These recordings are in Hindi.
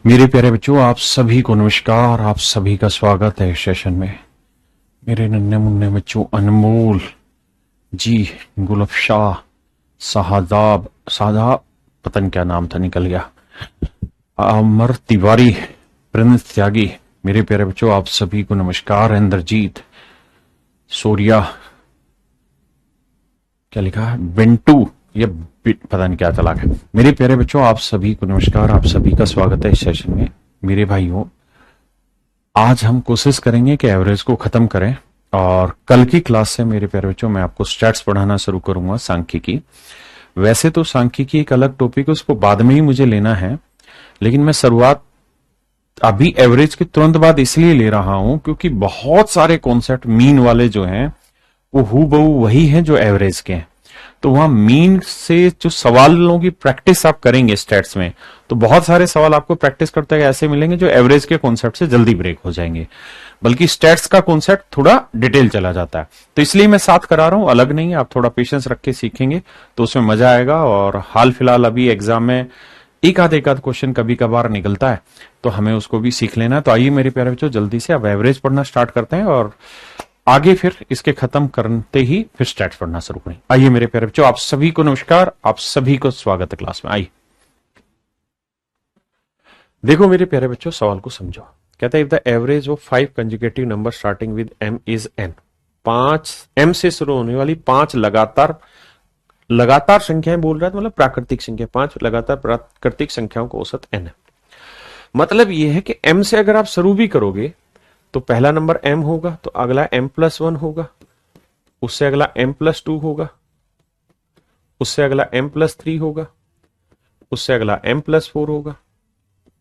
मेरे प्यारे बच्चों, आप सभी को नमस्कार। आप सभी का स्वागत है इस सेशन में। मेरे नन्हे मुन्ने बच्चों, अनमोल जी, गुलफशाह, शाहजाब सादा, पता नहीं क्या नाम था, निकल गया, अमर तिवारी, प्रिंस त्यागी, मेरे प्यारे बच्चों आप सभी को नमस्कार। इंद्रजीत, सूर्या, क्या लिखा है, बिंटू, ये पता नहीं क्या चला गया। मेरे प्यारे बच्चों आप सभी को नमस्कार। आप सभी का स्वागत है इस सेशन में। मेरे भाइयों, आज हम कोशिश करेंगे कि एवरेज को खत्म करें, और कल की क्लास से मेरे प्यारे बच्चों मैं आपको स्टैट्स पढ़ाना शुरू करूंगा, सांख्यिकी। वैसे तो सांख्यिकी एक अलग टॉपिक है, उसको बाद में ही मुझे लेना है, लेकिन मैं शुरुआत अभी एवरेज के तुरंत बाद इसलिए ले रहा हूं क्योंकि बहुत सारे कॉन्सेप्ट मीन वाले जो हैं वो हूबहू वही हैं जो एवरेज के हैं। तो वहां मीन से जो सवालों की प्रैक्टिस आप करेंगे स्टैट्स में, तो बहुत सारे सवाल आपको प्रैक्टिस करते हुए ऐसे मिलेंगे जो एवरेज के कॉन्सेप्ट से जल्दी ब्रेक हो जाएंगे, बल्कि स्टैट्स का कॉन्सेप्ट थोड़ा डिटेल चला जाता है। तो इसलिए मैं साथ करा रहा हूं, अलग नहीं। आप थोड़ा पेशेंस रख के सीखेंगे तो उसमें मजा आएगा। और हाल फिलहाल अभी एग्जाम में एक आध क्वेश्चन कभी कभार निकलता है, तो हमें उसको भी सीख लेना है। तो आइए मेरे प्यारे बच्चों, जल्दी से अब एवरेज पढ़ना स्टार्ट करते हैं, और आगे फिर इसके खत्म करते ही फिर स्टैट्स पढ़ना शुरू करें। आइए मेरे प्यारे बच्चों, आप सभी को नमस्कार, आप सभी को स्वागत है क्लास में। आइए देखो मेरे प्यारे बच्चों, सवाल को समझो। कहता है if the average of 5 consecutive number starting with m is n, 5 m से शुरू होने वाली 5 लगातार संख्याएं बोल रहा है, तो मतलब प्राकृतिक संख्या, 5 लगातार प्राकृतिक संख्याओं को औसत n है। मतलब यह है कि m से अगर आप शुरू भी करोगे तो पहला नंबर m होगा, तो अगला m+1 होगा, उससे अगला m+2 होगा, उससे अगला m+3 होगा, उससे अगला m+4 होगा।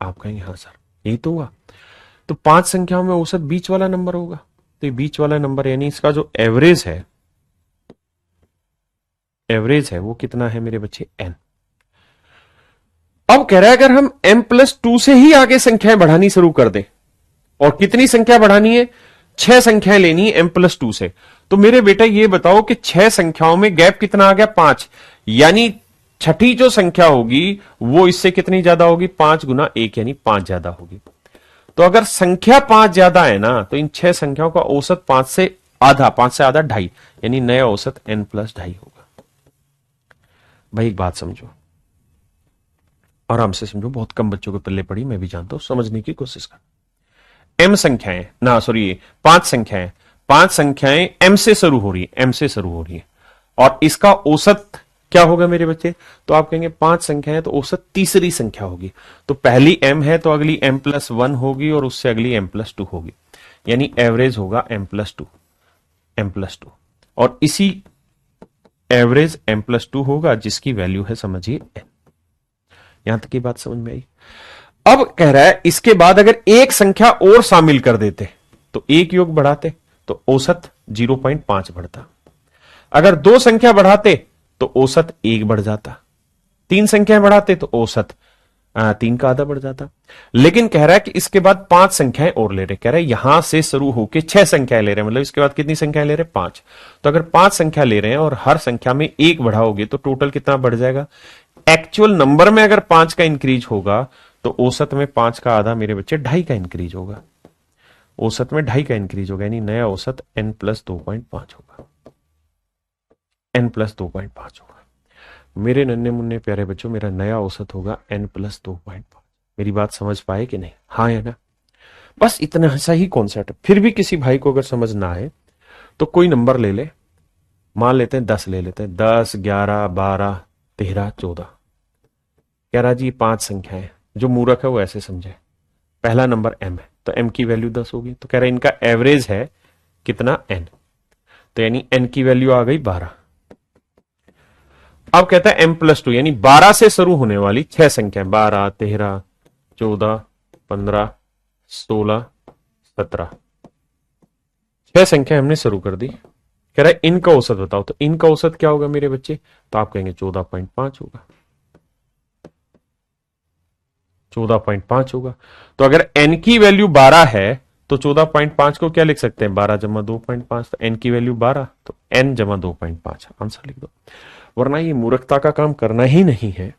आप कहेंगे हाँ सर यही तो हुआ, तो 5 संख्याओं में औसत बीच वाला नंबर होगा। तो ये बीच वाला नंबर यानी इसका जो एवरेज है वो कितना है मेरे बच्चे, n। अब कह रहा है अगर हम m+2 से ही आगे संख्याएं बढ़ानी शुरू कर दें, और कितनी संख्या बढ़ानी है, 6 संख्याएं लेनी है m+2 से, तो मेरे बेटा ये बताओ कि 6 संख्याओं में गैप कितना आ गया, 5। यानी छठी जो संख्या होगी वो इससे कितनी ज्यादा होगी, 5 गुना 1 यानी 5 ज्यादा होगी। तो अगर संख्या 5 ज्यादा है ना, तो इन 6 संख्याओं का औसत 5 से आधा 2.5, यानी नया औसत n+2.5 होगा। भाई एक बात समझो, आराम से समझो, बहुत कम बच्चों को पल्ले पड़ी, मैं भी जानता हूं, समझने की कोशिश कर। m संख्याएं ना, सॉरी 5 संख्याएं, 5 संख्याएं m से शुरू हो रही है, और इसका औसत क्या होगा मेरे बच्चे, तो आप कहेंगे 5 संख्याएं तो औसत तीसरी संख्या होगी। तो पहली m है तो अगली m+1 होगी, और उससे अगली m+2 होगी, यानी एवरेज होगा m+2, और इसी एवरेज m+2 होगा जिसकी वैल्यू है समझिए n। यहां तक की बात समझ में आई। अब कह रहा है इसके बाद अगर एक संख्या और शामिल कर देते, तो एक योग बढ़ाते तो औसत 0.5 बढ़ता, अगर 2 संख्या बढ़ाते तो औसत 1 बढ़ जाता, 3 संख्याएं बढ़ाते तो औसत 3 का आधा बढ़ जाता। लेकिन कह रहा है कि इसके बाद 5 संख्याएं और ले रहे, कह रहा है यहां से शुरू होकर 6 संख्याएं ले रहे हैं, मतलब इसके बाद कितनी संख्याएं ले रहे, 5। तो अगर 5 संख्या ले रहे हैं और हर संख्या में 1 बढ़ाओगे तो टोटल कितना बढ़ जाएगा। एक्चुअल नंबर में अगर 5 का इंक्रीज होगा तो औसत में 5 का आधा मेरे बच्चे 2.5 का इंक्रीज होगा, औसत में 2.5 का इंक्रीज होगा, यानी नया औसत n+2.5 होगा, n+2.5 होगा। मेरे नन्हे मुन्ने प्यारे बच्चों, मेरा नया औसत होगा n+2.5। मेरी बात समझ पाए कि नहीं, हाँ या ना। बस इतना सा ही कॉन्सेप्ट। फिर भी किसी भाई को अगर समझ ना आए तो कोई नंबर ले ले, मान लेते हैं 10 ले लेते हैं, 10, 11, 12, 13, 14। कह रहा जी 5 संख्या है, जो मूर्ख है वो ऐसे समझे, पहला नंबर m है तो m की वैल्यू 10 होगी, तो कह रहा है इनका एवरेज है कितना, n। तो यानी n की वैल्यू आ गई 12। अब कहता है m+2, यानी 12 से शुरू होने वाली 6 संख्या, 12, 13, 14, 15, 16, 17, 6 संख्या हमने शुरू कर दी। कह रहा है इनका औसत बताओ, तो इनका औसत क्या होगा मेरे बच्चे, तो आप कहेंगे 14.5 होगा, 14.5 होगा। तो अगर n की वैल्यू 12 है तो 14.5 को क्या लिख सकते हैं, 12 जमा 2.5, तो n की वैल्यू 12, तो n जमा 2.5 आंसर लिख दो। वरना ये मूर्खता का काम करना ही नहीं है,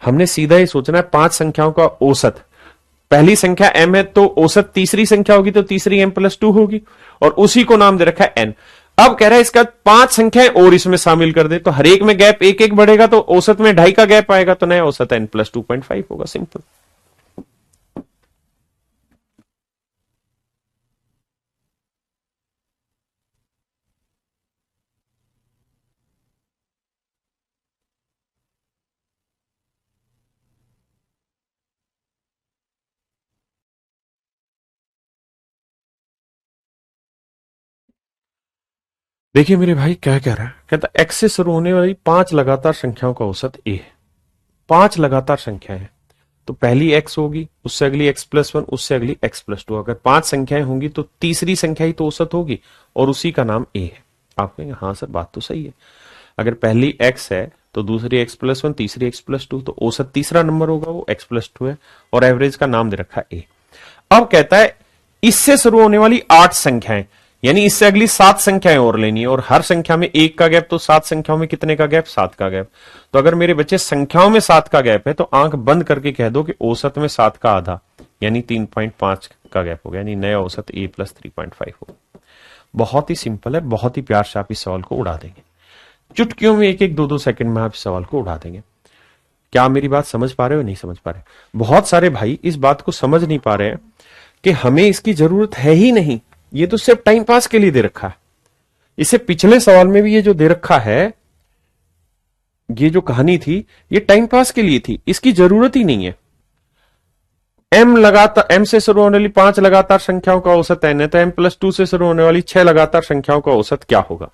हमने सीधा ही सोचना है 5 संख्याओं का औसत, पहली संख्या m है तो औसत तीसरी संख्या होगी तो तीसरी m+2 होगी, और उसी को नाम दे रखा है n। अब कह रहा है इसका 5 संख्याएं और इसमें शामिल कर दे, तो हर एक में गैप एक एक बढ़ेगा, तो औसत में 2.5 का गैप आएगा, तो नया औसत n+2.5 होगा। सिंपल। देखिए मेरे भाई क्या कह रहा है, कहता x से शुरू होने वाली 5 लगातार संख्याओं का औसत a है। 5 लगातार संख्याएं हैं, तो पहली x होगी, उससे अगली x+1, उससे अगली x+2। अगर 5 संख्याएं होंगी तो तीसरी संख्या ही तो औसत होगी, और उसी का नाम a है। आप कहेंगे हाँ सर बात तो सही है, अगर पहली x है तो दूसरी x+1, तीसरी x+2, तो औसत तीसरा नंबर होगा, वो x+2 है, और एवरेज का नाम दे रखा है a। अब कहता है इससे शुरू होने वाली 8 संख्याएं, यानी इससे अगली 7 संख्याएं और लेनी है, और हर संख्या में 1 का गैप, तो 7 संख्याओं में कितने का गैप? 7 का गैप। तो अगर मेरे बच्चे संख्याओं में 7 का गैप है तो आंख बंद करके कह दो कि औसत में 7 का आधा, यानी 3.5 का गैप हो गया, यानी नया औसत a+3.5 होगा। बहुत ही सिंपल है, बहुत ही प्यार से आप इस सवाल को उड़ा देंगे, चुटकियों में 1-1, 2-2 सेकंड में आप इस सवाल को उड़ा देंगे। क्या आप मेरी बात समझ पा रहे हो? नहीं समझ पा रहे? बहुत सारे भाई इस बात को समझ नहीं पा रहे हैं कि हमें इसकी जरूरत है ही नहीं, ये तो सिर्फ टाइम पास के लिए दे रखा है। इसे पिछले सवाल में भी ये जो दे रखा है, ये जो कहानी थी, ये टाइम पास के लिए थी, इसकी जरूरत ही नहीं है। m से शुरू होने वाली 5 लगातार संख्याओं का औसत n है, तो m+2 से शुरू होने वाली 6 लगातार संख्याओं का औसत क्या होगा?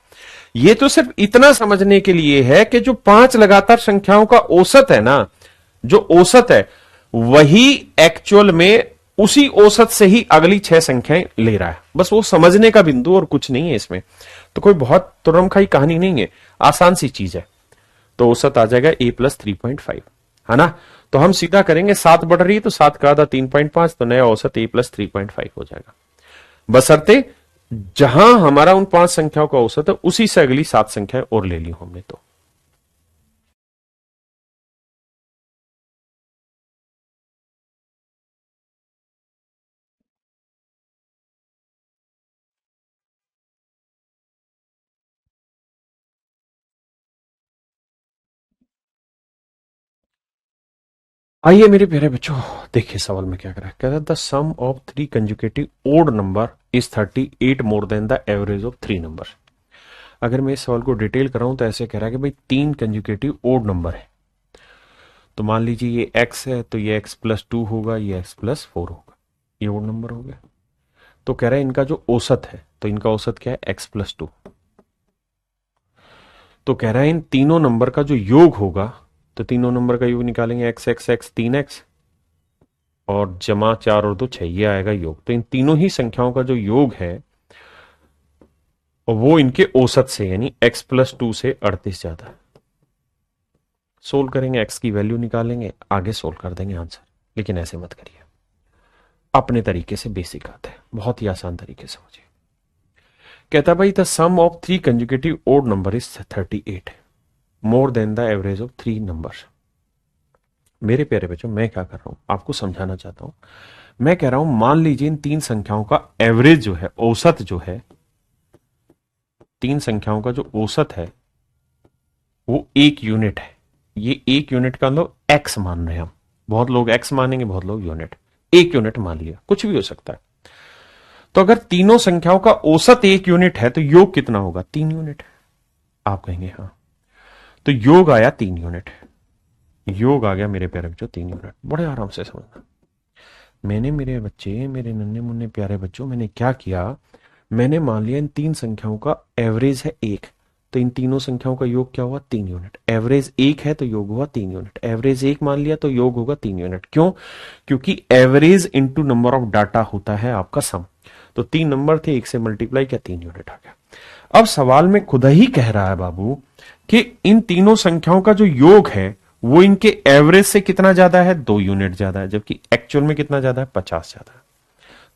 ये तो सिर्फ इतना समझने के लिए है कि जो 5 लगातार संख्याओं का औसत है ना, जो औसत है वही एक्चुअल में उसी औसत से ही अगली 6 संख्याएं ले रहा है। बस वो समझने का बिंदु, और कुछ नहीं है इसमें। तो कोई बहुत तुरमखाई कहानी नहीं है, आसान सी चीज है। तो औसत आ जाएगा a+3.5, है ना। तो हम सीधा करेंगे, 7 बढ़ रही है तो 7 का आधा 3.5, तो नया औसत a+3.5 हो जाएगा। बशर्ते जहां हमारा उन 5 संख्याओं का औसत है उसी से अगली 7 संख्याएं और ले ली हमने। तो आइए मेरे प्यारे बच्चों, देखिए सवाल में क्या करा है। कहता है the sum of 3 consecutive odd number is 38 more than the average of 3 number. अगर मैं इस सवाल को डिटेल कराऊं तो ऐसे कह रहा है कि भाई 3 कंजुकेटिव ओड नंबर है, तो मान लीजिए ये x है, तो ये x+2 होगा, ये x+4 होगा, ये ओड नंबर हो गया। तो कह रहा है इनका जो औसत है, तो इनका औसत क्या है? x+2। तो कह रहा है इन तीनों नंबर का जो योग होगा, तो तीनों नंबर का योग निकालेंगे, x 3x और जमा 4 और 2 6, ये आएगा योग। तो इन तीनों ही संख्याओं का जो योग है और वो इनके औसत से, यानी x+2 से 38 ज्यादा है। सोल्व करेंगे, x की वैल्यू निकालेंगे, आगे सोल्व कर देंगे आंसर। लेकिन ऐसे मत करिए, अपने तरीके से बेसिक आता है, बहुत ही आसान तरीके से समझिए। कहता भाई the sum of 3 consecutive odd number is 38 more than the average of 3 number. मेरे प्यारे बच्चों, मैं क्या कर रहा हूं, आपको समझाना चाहता हूं। मैं कह रहा हूं मान लीजिए इन 3 संख्याओं का एवरेज जो है, औसत जो है, 3 संख्याओं का जो औसत है वो 1 यूनिट है। ये 1 यूनिट का मतलब x मान रहे हैं हम, बहुत लोग x मानेंगे, बहुत लोग यूनिट। 1 यूनिट मान लिया, कुछ भी हो सकता है। तो अगर तीनों संख्याओं का औसत 1 यूनिट है तो योग कितना होगा? 3 यूनिट। आप कहेंगे हाँ, तो योग आया 3 यूनिट। योग आ गया मेरे प्यारे बच्चों 3 यूनिट। बड़े आराम से समझना। मैंने, मेरे बच्चे, मेरे नन्हे मुन्ने प्यारे बच्चों, मैंने क्या किया, मैंने मान लिया इन 3 संख्याओं का एवरेज है 1, तो इन तीनों संख्याओं का योग क्या हुआ? 3 यूनिट। एवरेज 1 है तो योग हुआ 3 यूनिट। एवरेज 1 मान लिया तो योग होगा 3 यूनिट। क्यों? क्योंकि average into number of data होता है आपका सम। तो 3 नंबर थे, 1 से मल्टीप्लाई किया, 3 यूनिट आ गया। अब सवाल में खुद ही कह रहा है बाबू कि इन तीनों संख्याओं का जो योग है वो इनके एवरेज से कितना ज्यादा है? 2 यूनिट ज्यादा है, जबकि एक्चुअल में कितना ज्यादा है? 50 ज्यादा है।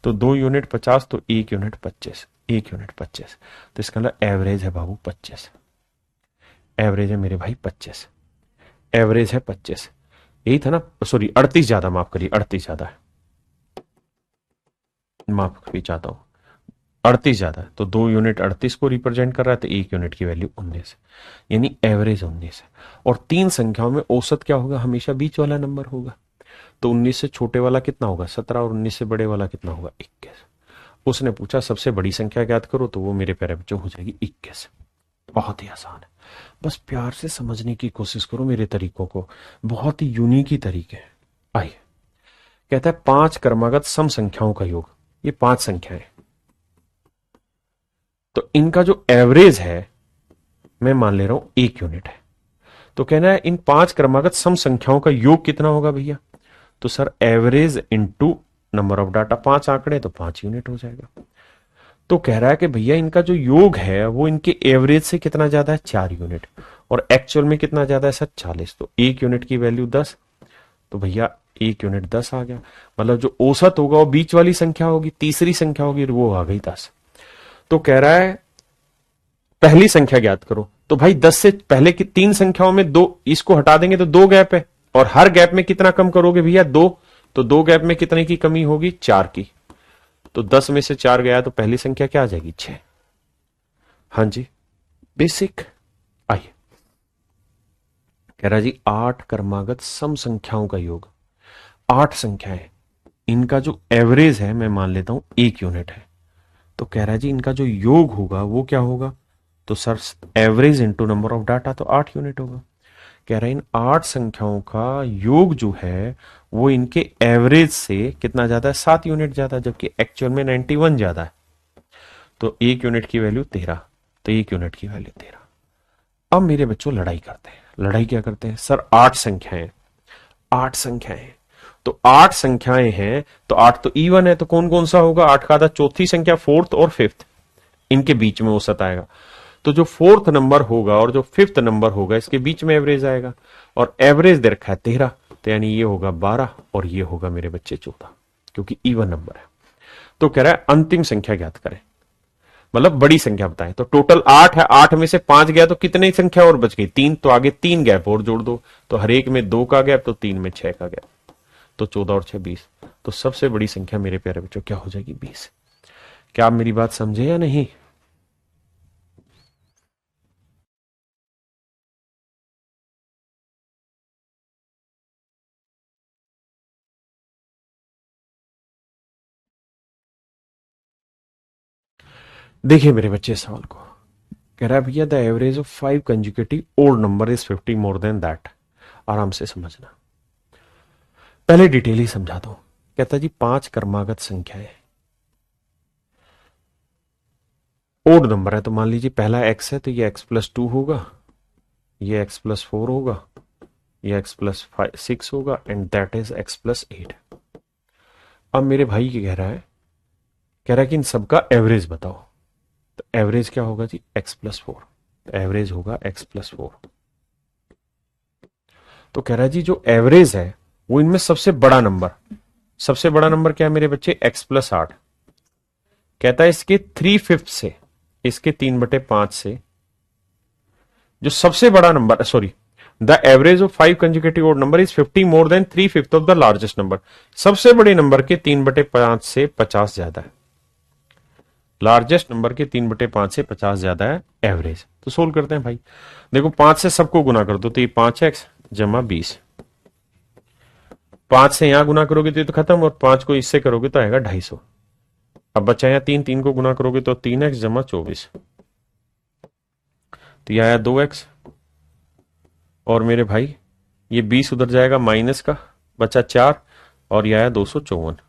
तो 2 यूनिट 50, तो 1 यूनिट 25, 1 यूनिट 25, तो इसका मतलब एवरेज है बाबू 25। एवरेज है मेरे भाई 25, एवरेज है 25। यही था ना, सॉरी 38 ज्यादा, माफ करिए 38 ज्यादा है। माफ भी चाहता हूं, 38 ज्यादा है, तो 2 यूनिट 38 को रिप्रेजेंट कर रहा है, तो 1 यूनिट की वैल्यू 19 है, यानी एवरेज 19 है। और 3 संख्याओं में औसत क्या होगा, हमेशा बीच वाला नंबर होगा। तो 19 से छोटे वाला कितना होगा 17, और 19 से बड़े वाला कितना होगा 21। उसने पूछा सबसे बड़ी संख्या ज्ञात करो, तो वो मेरे प्यारे बच्चों हो जाएगी 21। बहुत ही आसान है, बस प्यार से समझने की कोशिश करो मेरे तरीकों को, बहुत ही यूनिक ही तरीके हैं। आइए, कहता है 5 क्रमागत सम संख्याओं का योग। ये 5 संख्याएं, तो इनका जो एवरेज है मैं मान ले रहा हूं 1 यूनिट है। तो कहना है इन 5 क्रमागत सम संख्याओं का योग कितना होगा भैया, तो sir average into number of data, 5 आंकड़े तो 5 यूनिट हो जाएगा। तो कह रहा है कि भैया इनका जो योग है वो इनके एवरेज से कितना ज्यादा है 4 यूनिट, और एक्चुअल में कितना ज्यादा है सर 40। तो 1 यूनिट की वैल्यू 10, तो भैया 1 यूनिट 10 आ गया। मतलब जो औसत होगा वो बीच वाली संख्या होगी, तीसरी संख्या होगी, वो आ गई 10। तो कह रहा है पहली संख्या ज्ञात करो। तो भाई 10 से पहले की 3 संख्याओं में 2, इसको हटा देंगे तो 2 गैप है, और हर गैप में कितना कम करोगे भैया 2, तो 2 गैप में कितने की कमी होगी 4 की। तो 10 में से 4 गया तो पहली संख्या क्या आ जाएगी 6। हाँ जी, बेसिक। आइए, कह रहा जी 8 क्रमागत सम संख्याओं का योग। 8 संख्याएं, इनका जो एवरेज है मैं मान लेता हूं 1 यूनिट है। तो कह रहा है जी इनका जो योग होगा वो क्या होगा, तो sir average into number of data, तो 8 यूनिट होगा। कह रहे हैं इन 8 संख्याओं का योग जो है वो इनके एवरेज से कितना ज्यादा है 7 यूनिट ज्यादा, जबकि एक्चुअल में 91 ज्यादा है। तो 1 यूनिट की वैल्यू 13, तो 1 यूनिट की वैल्यू 13। अब मेरे बच्चों लड़ाई करते हैं। लड़ाई क्या करते हैं सर, 8 संख्याएं, 8 संख्याएं, तो 8 संख्याएं हैं, तो 8 तो इवन है, तो कौन कौन सा होगा, 8 का आधा चौथी संख्या, फोर्थ और फिफ्थ, इनके बीच में औसत आएगा। तो जो फोर्थ नंबर होगा और जो फिफ्थ नंबर होगा इसके बीच में एवरेज आएगा, और एवरेज दे रखा है 13, तो यानी ये होगा 12 और ये होगा मेरे बच्चे 14, क्योंकि इवन नंबर है। तो कह रहा है अंतिम संख्या ज्ञात करें, मतलब बड़ी संख्या बताएं। तो टोटल 8 है, 8 में से 5 गया तो कितनी संख्या और बच गई 3, तो आगे 3 गैप और जोड़ दो, तो हर एक में 2 का गैप, तो 3 में 6 का गैप, तो 14 और 6 20। तो सबसे बड़ी संख्या मेरे प्यारे बच्चों क्या हो जाएगी 20। क्या आप मेरी बात समझे या नहीं। देखिए मेरे बच्चे इस सवाल को, कह रहा है भैया the average of 5 consecutive odd number is 50 more than that. आराम से समझना, पहले डिटेल ही समझा दो। कहता जी 5 क्रमागत संख्या है, ओड नंबर है, तो मान लीजिए पहला x है, तो ये x+2 होगा, ये x+4 होगा, ये x+6 होगा, एंड दैट इज x+8। अब मेरे भाई क्या कह रहा है कि इन सबका एवरेज बताओ। तो एवरेज क्या होगा जी x+4, एवरेज होगा x+4। तो कह रहा है जी जो एवरेज है वो इनमें सबसे बड़ा नंबर, सबसे बड़ा नंबर क्या है मेरे बच्चे x+8। कहता है इसके 3/5 से, इसके 3/5 से जो सबसे बड़ा number, sorry, the average of 5 consecutive odd number is 50 more than 3/5 of the largest number. सबसे बड़े नंबर के 3/5 से 50 ज्यादा है, लार्जेस्ट नंबर के 3/5 से 50 ज्यादा है एवरेज। तो सोल्व करते हैं भाई। देखो 5 से सबको गुना कर दो, तो ये 5x जमा 20, 5 से यहां गुना करोगे तो ये तो खत्म, और 5 को इससे करोगे तो आएगा 250। अब बचा यहाँ 3, 3 को गुना करोगे तो 3x जमा 24, तो यह आया 2x, और मेरे भाई ये 20 उधर जाएगा माइनस का, बचा 4, और यह आया 254।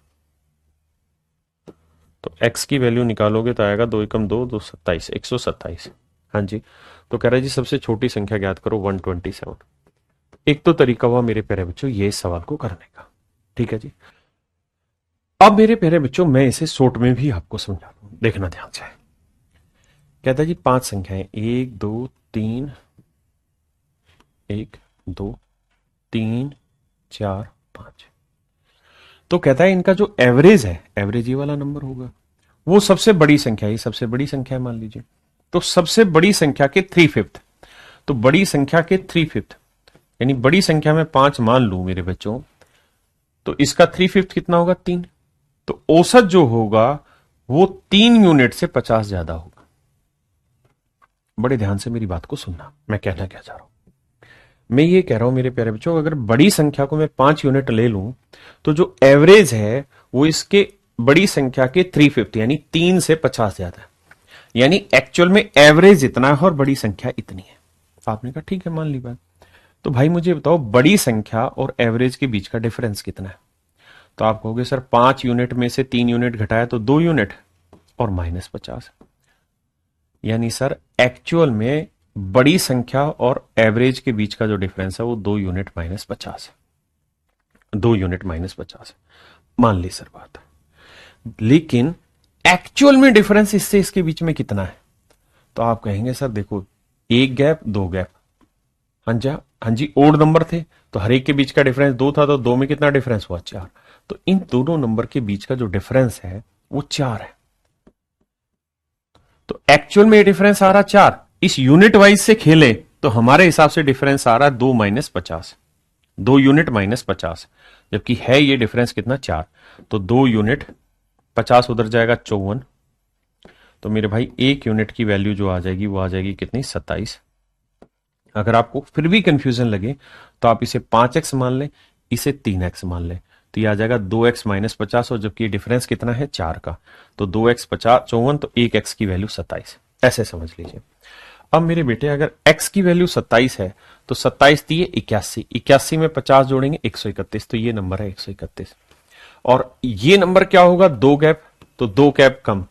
तो x की वैल्यू निकालोगे तो आएगा 2 एकम 2, 2 27, 127। हाँ जी, तो कह रहा है जी सबसे छोटी संख्या ज्ञात करो 127। एक तो तरीका हुआ मेरे प्यारे बच्चों ये इस सवाल को करने का, ठीक है जी। अब मेरे प्यारे बच्चों मैं इसे शॉर्ट में भी आपको समझा दूं, देखना ध्यान से। कहता है जी 5 संख्याएं, 1 2 3, 1 2 3 4 5। तो कहता है इनका जो एवरेज है, एवरेज ये वाला नंबर होगा, वो सबसे बड़ी संख्या, ये सबसे बड़ी संख्या है मान लीजिए, तो सबसे बड़ी संख्या के 3/5, तो बड़ी संख्या के 3/5 यानी बड़ी संख्या में 5 मान लू मेरे बच्चों, तो इसका 3/5 कितना होगा 3, तो औसत जो होगा वो 3 यूनिट से 50 ज्यादा होगा। बड़े ध्यान से मेरी बात को सुनना, मैं कहना क्या चाह रहा हूं। मैं ये कह रहा हूं मेरे प्यारे बच्चों, अगर बड़ी संख्या को मैं 5 यूनिट ले लूं तो जो एवरेज है वो इसके बड़ी संख्या के 350 यानी 3 से 50 ज्यादा है। यानी एक्चुअल में एवरेज इतना है और बड़ी संख्या इतनी है। आपने कहा ठीक है, मान ली बात। तो भाई मुझे बताओ बड़ी संख्या और एवरेज के बीच का डिफरेंस कितना है? तो आप कहोगे सर 5 यूनिट में से 3 यूनिट घटाया तो 2 यूनिट और -50। यानी सर एक्चुअल में बड़ी संख्या और एवरेज के बीच का जो डिफरेंस है वो 2 यूनिट -50 है। 2 यूनिट -50 है, मान ली सर बात। लेकिन एक्चुअल में डिफरेंस इससे इसके बीच में कितना है? तो आप कहेंगे सर देखो, एक गैप, दो गैप। हाँ जी, ओड नंबर थे तो हर एक के बीच का डिफरेंस 2 था, तो 2 में कितना डिफरेंस हुआ? 4। तो इन दोनों नंबर के बीच का जो डिफरेंस है वो 4 है। तो एक्चुअल में ये डिफरेंस आ रहा 4। इस यूनिट वाइज से खेले तो हमारे हिसाब से डिफरेंस आ रहा 2 -50, 2 यूनिट -50, जबकि है ये डिफरेंस कितना? 4। तो 2 यूनिट 50 उधर जाएगा 54। तो मेरे भाई 1 यूनिट की वैल्यू जो आ जाएगी वो आ जाएगी कितनी? 27। अगर आपको फिर भी कंफ्यूजन लगे तो आप इसे 5x मान लें, इसे 3x मान लें, तो ये आ जाएगा 2x -50, और जबकि डिफरेंस कितना है? 4 का। तो 2x 50 54, तो 1x की वैल्यू 27। ऐसे समझ लीजिए। अब मेरे बेटे अगर x की वैल्यू 27 है तो 27 दिए 81, 81 में 50 जोड़ेंगे 131, तो ये नंबर है 131। और ये नंबर क्या होगा? 2 गैप, तो 2 गैप कम,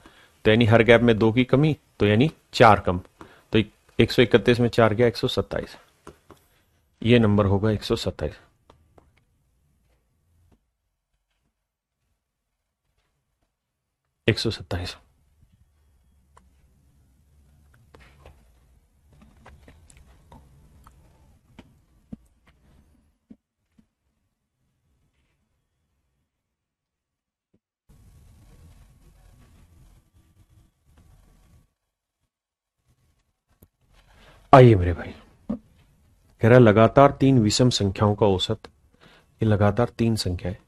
तो यानी हर गैप में 2 की कमी, तो यानी 4 कम। तो 131 में 4 गया 127, ये नंबर होगा 127। आइए मेरे भाई, कह रहा है लगातार 3 विषम संख्याओं का औसत। ये लगातार 3 संख्या है,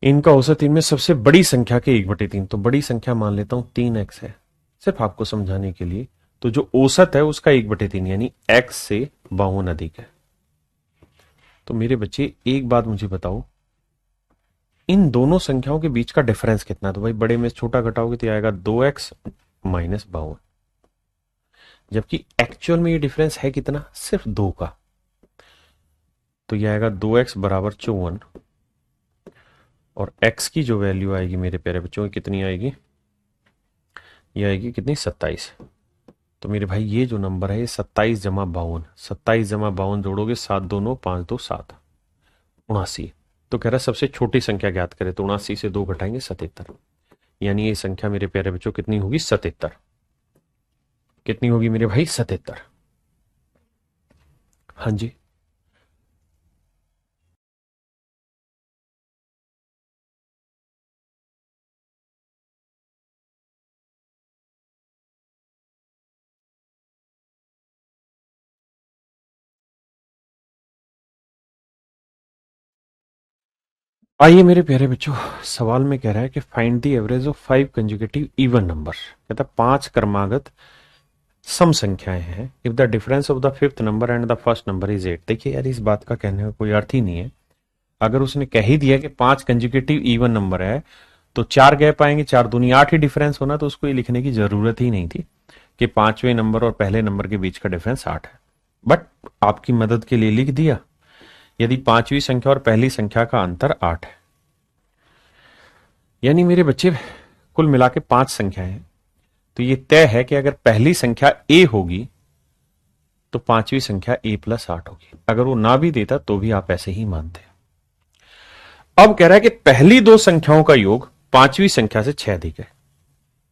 इनका औसत, इनमें सबसे बड़ी संख्या के 1/3। तो बड़ी संख्या मान लेता हूं 3x है, सिर्फ आपको समझाने के लिए। तो जो औसत है उसका 1/3 यानी x से 52 अधिक है। तो मेरे बच्चे एक बात मुझे बताओ, इन दोनों संख्याओं के बीच का डिफरेंस कितना? तो भाई बड़े में छोटा घटाओगे तो आएगा 2x -52, जबकि एक्चुअल में ये डिफरेंस है कितना? सिर्फ 2 का। तो ये आएगा 2x बराबर 54, और x की जो वैल्यू आएगी मेरे प्यारे बच्चों कितनी आएगी? ये आएगी कितनी? 27। तो मेरे भाई ये जो नंबर है ये 27 जमा 52, 27 जमा 52 जोड़ोगे 7 2 9 5 2 7, 79। तो कह रहा सबसे छोटी संख्या ज्ञात करें, तो 79 से 2 घटाएंगे 77, यानी ये संख्या मेरे प्यारे बच्चों कितनी होगी? 77। कितनी होगी मेरे भाई? 77। हाँ जी, आइए मेरे प्यारे बच्चों, सवाल में कह रहा है कि find the average of 5 conjugative even number. कहता है 5 क्रमागत सम संख्याएं हैं if the difference of the 5th number and the first number is 8। देखिए यार, इस बात का कहने का कोई अर्थ ही नहीं है। अगर उसने कह ही दिया कि 5 कंजुगेटिव इवन नंबर है तो 4 गैप आएंगे, 4 दूनी 8 ही डिफरेंस होना, तो उसको ये लिखने की जरूरत ही नहीं थी कि 5वें नंबर और पहले नंबर के बीच का डिफरेंस 8 है। बट आपकी मदद के लिए लिख दिया, यदि 5वीं संख्या और पहली संख्या का अंतर 8 है, यानी मेरे बच्चे कुल मिला के 5 संख्याएं हैं, तो ये तय है कि अगर पहली संख्या a होगी तो 5वीं संख्या a+8 होगी। अगर वो ना भी देता तो भी आप ऐसे ही मानते। अब कह रहा है कि पहली 2 संख्याओं का योग 5वीं संख्या से 6 अधिक है,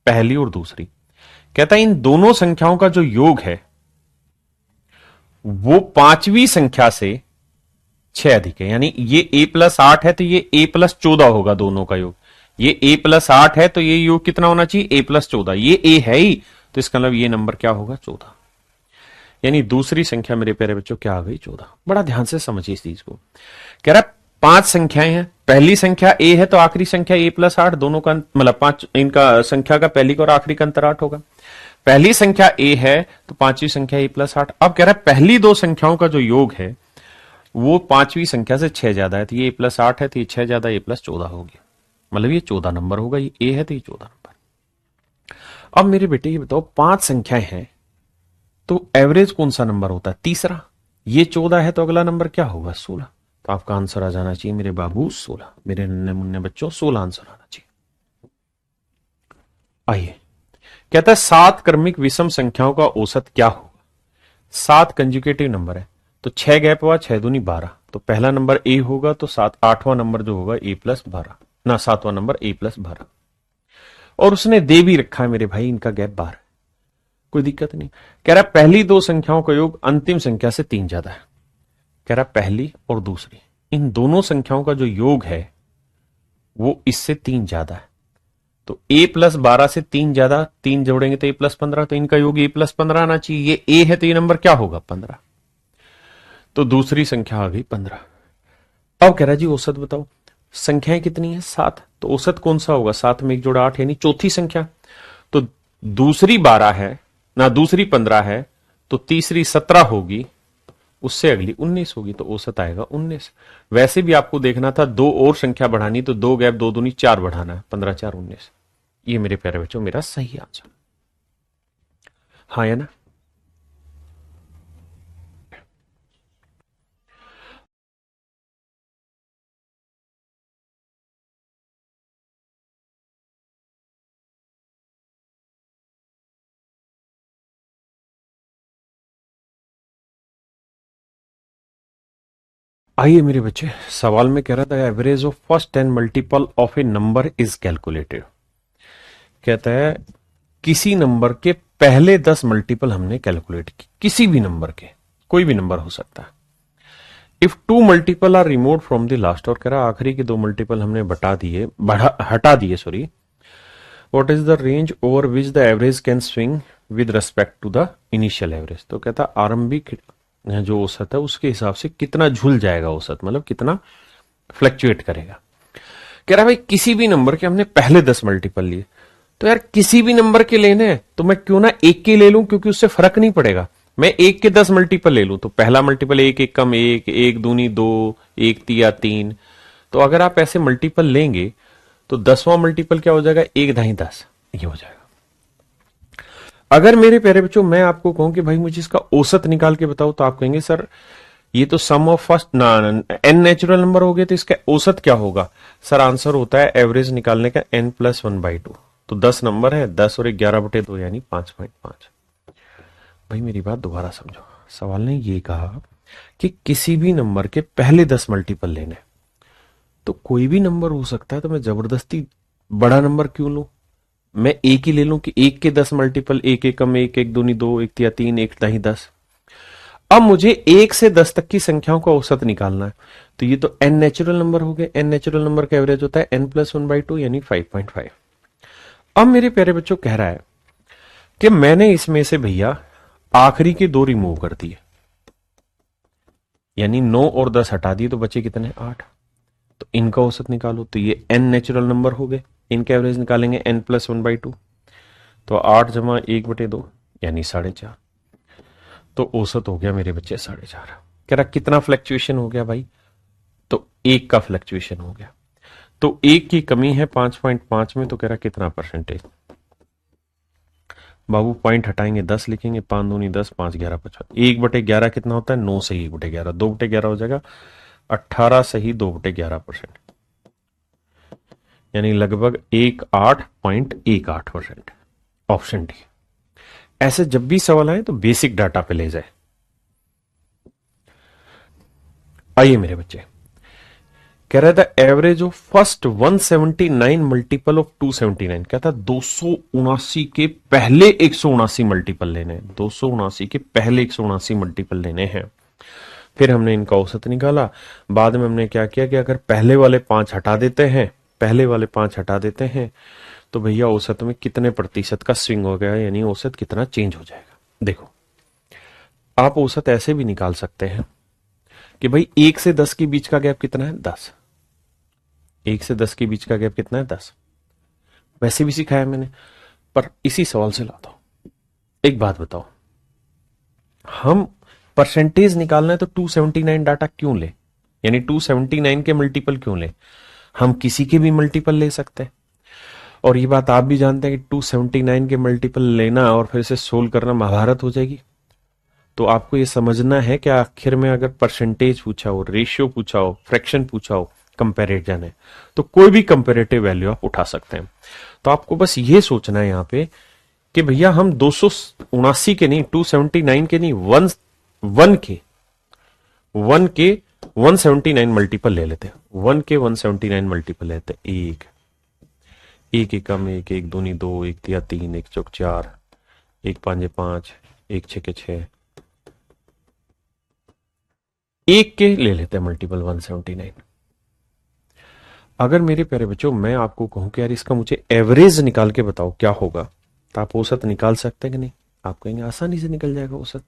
पहली और दूसरी। कहता है इन दोनों संख्याओं का जो योग है वो 5वीं संख्या से 6 अधिक है, यानी ये a+8 है तो ये a+14 होगा दोनों का योग। ये a+8 है तो ये योग कितना होना चाहिए? a+14। ये a है ही, तो इसका मतलब ये नंबर क्या होगा? 14। यानी दूसरी संख्या मेरे प्यारे बच्चों क्या आ गई? 14। बड़ा ध्यान से समझिए इस चीज को। कह रहा 5 संख्याएं हैं, पहली संख्या ए है तो आखिरी संख्या ए प्लस 8, दोनों का मतलब 5, इनका संख्या का पहली का और आखिरी का अंतर 8 होगा। पहली संख्या ए है तो पांचवी संख्या ए प्लस 8। अब कह रहा है पहली दो संख्याओं का जो योग है वो पांचवी संख्या से 6 ज्यादा है, तो ये ए प्लस 8 है तो ये 6 ज्यादा ए प्लस 14 होगी, मतलब ये 14 नंबर होगा। ये ए है तो ये 14 नंबर। अब मेरे बेटे ये बताओ 5 संख्याएं हैं तो एवरेज कौन सा नंबर होता है? तीसरा। ये 14 है तो अगला नंबर क्या होगा? 16। तो आपका आंसर आ जाना चाहिए मेरे बाबू 16। मेरे नन्हे मुन्ने बच्चों 16 आंसर आना चाहिए। आइए, कहता है 7 क्रमिक विषम संख्याओं का औसत क्या होगा? 7 कंजुगेटिव नंबर है तो 6 गैप हुआ, 6 दूनी 12, तो पहला नंबर ए होगा तो 7, 8वां नंबर जो होगा ए प्लस 12 ना, 7वां नंबर ए प्लस 12। और उसने दे भी रखा है मेरे भाई, इनका गैप 12, कोई दिक्कत नहीं। कह रहा पहली दो संख्याओं का योग अंतिम संख्या से 3 ज्यादा है। कह रहा पहली और दूसरी इन दोनों संख्याओं का जो योग है वो इससे 3 ज्यादा है, तो a प्लस 12 से 3 ज्यादा, 3 जोड़ेंगे तो a प्लस 15, तो इनका योग a प्लस 15 आना चाहिए। ये a है तो ये नंबर क्या होगा? 15। तो दूसरी संख्या आ गई 15। अब कह रहा जी औसत बताओ, संख्याएं कितनी है? 7, तो औसत कौन सा होगा? 7 में 1 जोड़ा 8 यानी चौथी संख्या। तो दूसरी 12 है ना, दूसरी 15 है तो तीसरी 17 होगी, उससे अगली 19 होगी, तो औसत आएगा 19। वैसे भी आपको देखना था 2 और संख्या बढ़ानी, तो 2 गैप 2 दूनी 4 बढ़ाना है, 15 4 19। ये मेरे प्यारे बच्चों मेरा सही आंसर। हाँ है ना? आइए मेरे बच्चे, सवाल में कह रहा था average of first 10 multiple of A number is calculated. कहता है किसी नंबर के पहले 10 मल्टीपल हमने कैलकुलेट की, किसी भी नंबर के, कोई भी नंबर हो सकता है। If 2 multiple are remove from the last, और कह रहा आखिरी के 2 मल्टीपल हमने हटा दिए sorry. What is the range over which the average can swing with respect to the initial average. तो कहता आरंभिक जो औसत है उसके हिसाब से कितना झूल जाएगा औसत, मतलब कितना फ्लक्चुएट करेगा। कह रहा भाई किसी भी नंबर के हमने पहले 10 मल्टीपल लिए, तो यार किसी भी नंबर के लेने हैं तो मैं क्यों ना एक के ले लूं, क्योंकि उससे फर्क नहीं पड़ेगा। मैं एक के 10 मल्टीपल ले लूं तो पहला मल्टीपल 1 1 कम 1, 1 दूनी 2, 1 तिया 3। तो अगर आप ऐसे मल्टीपल लेंगे तो 10वां मल्टीपल क्या हो जाएगा? 1 ढाई 10, ये हो जाएगा। अगर मेरे प्यारे बच्चों मैं आपको कहूं कि भाई मुझे इसका औसत निकाल के बताओ, तो आप कहेंगे सर ये तो सम ऑफ फर्स्ट ना एन नेचुरल नंबर हो गए, तो इसका औसत क्या होगा? सर आंसर होता है एवरेज निकालने का n प्लस 1/2। तो 10 नंबर है, 10 और 11/2 यानी 5.5। भाई मेरी बात दोबारा समझो, सवाल ने ये कहा कि किसी भी नंबर के पहले 10 मल्टीपल लेने, तो कोई भी नंबर हो सकता है, तो मैं जबरदस्ती बड़ा नंबर क्यों लूं? मैं एक ही ले लूं कि 1 के 10 मल्टीपल 1 1 कम 1, 1 दूनी 2, 1 तिया 3, 1 ढाई 10। अब मुझे 1 से 10 तक की संख्याओं का औसत निकालना है, तो ये तो n नेचुरल नंबर हो गए। n नेचुरल नंबर का एवरेज होता है n प्लस 1/2 यानी 5.5। अब मेरे प्यारे बच्चों कह रहा है कि मैंने इसमें से भैया आखिरी के 2 रिमूव कर दिए, यानी 9 और 10 हटा दिए, तो बचे कितने? 8। तो इनका औसत निकालो, तो ये n नेचुरल नंबर हो गए, इनका एवरेज निकालेंगे n प्लस 1/2, तो 8 जमा 1/2 यानी 4.5। तो औसत हो गया मेरे बच्चे 4.5। कह रहा कितना फ्लक्चुएशन हो गया भाई? तो 1 का फ्लक्चुएशन हो गया। तो 1 की कमी है 5.5 में, तो कह रहा कितना परसेंटेज? बाबू पॉइंट हटाएंगे 10 लिखेंगे, 5 दूनी 10, 5 11 50। 1/11 कितना होता है? 9 सही 1/11, 2/11 हो जाएगा 18 सही 2/11%, यानी लगभग 18.18%। Option D. ऐसे जब भी सवाल आए तो बेसिक डाटा पे ले जाए। आइए मेरे बच्चे, कह रहा था average of first 179 multiple of 279। कहता 279 के पहले 179 मल्टीपल लेने हैं, 279 के पहले 179 मल्टीपल लेने हैं। फिर हमने इनका औसत निकाला। बाद में हमने क्या किया कि अगर पहले वाले 5 हटा देते हैं तो भैया औसत में कितने प्रतिशत का स्विंग हो गया, यानी औसत कितना चेंज हो जाएगा। देखो आप औसत ऐसे भी निकाल सकते हैं कि भाई 1 से 10 के बीच का गैप कितना है? 10। 1 से 10 के बीच का गैप कितना है? 10। वैसे भी सिखाया मैंने, पर इसी सवाल से लाता हूं। एक बात बताओ, हम परसेंटेज निकालना है तो 279 डाटा क्यों ले, यानी 279 के मल्टीपल क्यों ले? हम किसी के भी मल्टीपल ले सकते हैं, और ये बात आप भी जानते हैं कि 279 के मल्टीपल लेना और फिर से सोल्व करना महाभारत हो जाएगी। तो आपको ये समझना है कि आखिर में अगर परसेंटेज पूछा हो, रेशियो पूछा हो, फ्रैक्शन पूछा हो, कंपैरिजन है, तो कोई भी कंपैरेटिव वैल्यू आप उठा सकते हैं। तो आपको बस ये सोचना है यहां पे कि भैया हम 279 के नहीं, 279 के नहीं, वन के 179 मल्टीपल ले लेते हैं। 1 के 179 मल्टीपल लेते हैं। एक एकम, एक एक दूनी 2, एक तिया 3, एक चौक 4, एक पांजे 5, एक छके 6, एक के ले लेते हैं मल्टीपल 179। अगर मेरे प्यारे बच्चों मैं आपको कहूं कि यार इसका मुझे एवरेज निकाल के बताओ क्या होगा, तो आप औसत निकाल सकते हैं कि नहीं? आप कहेंगे आसानी से निकल जाएगा औसत।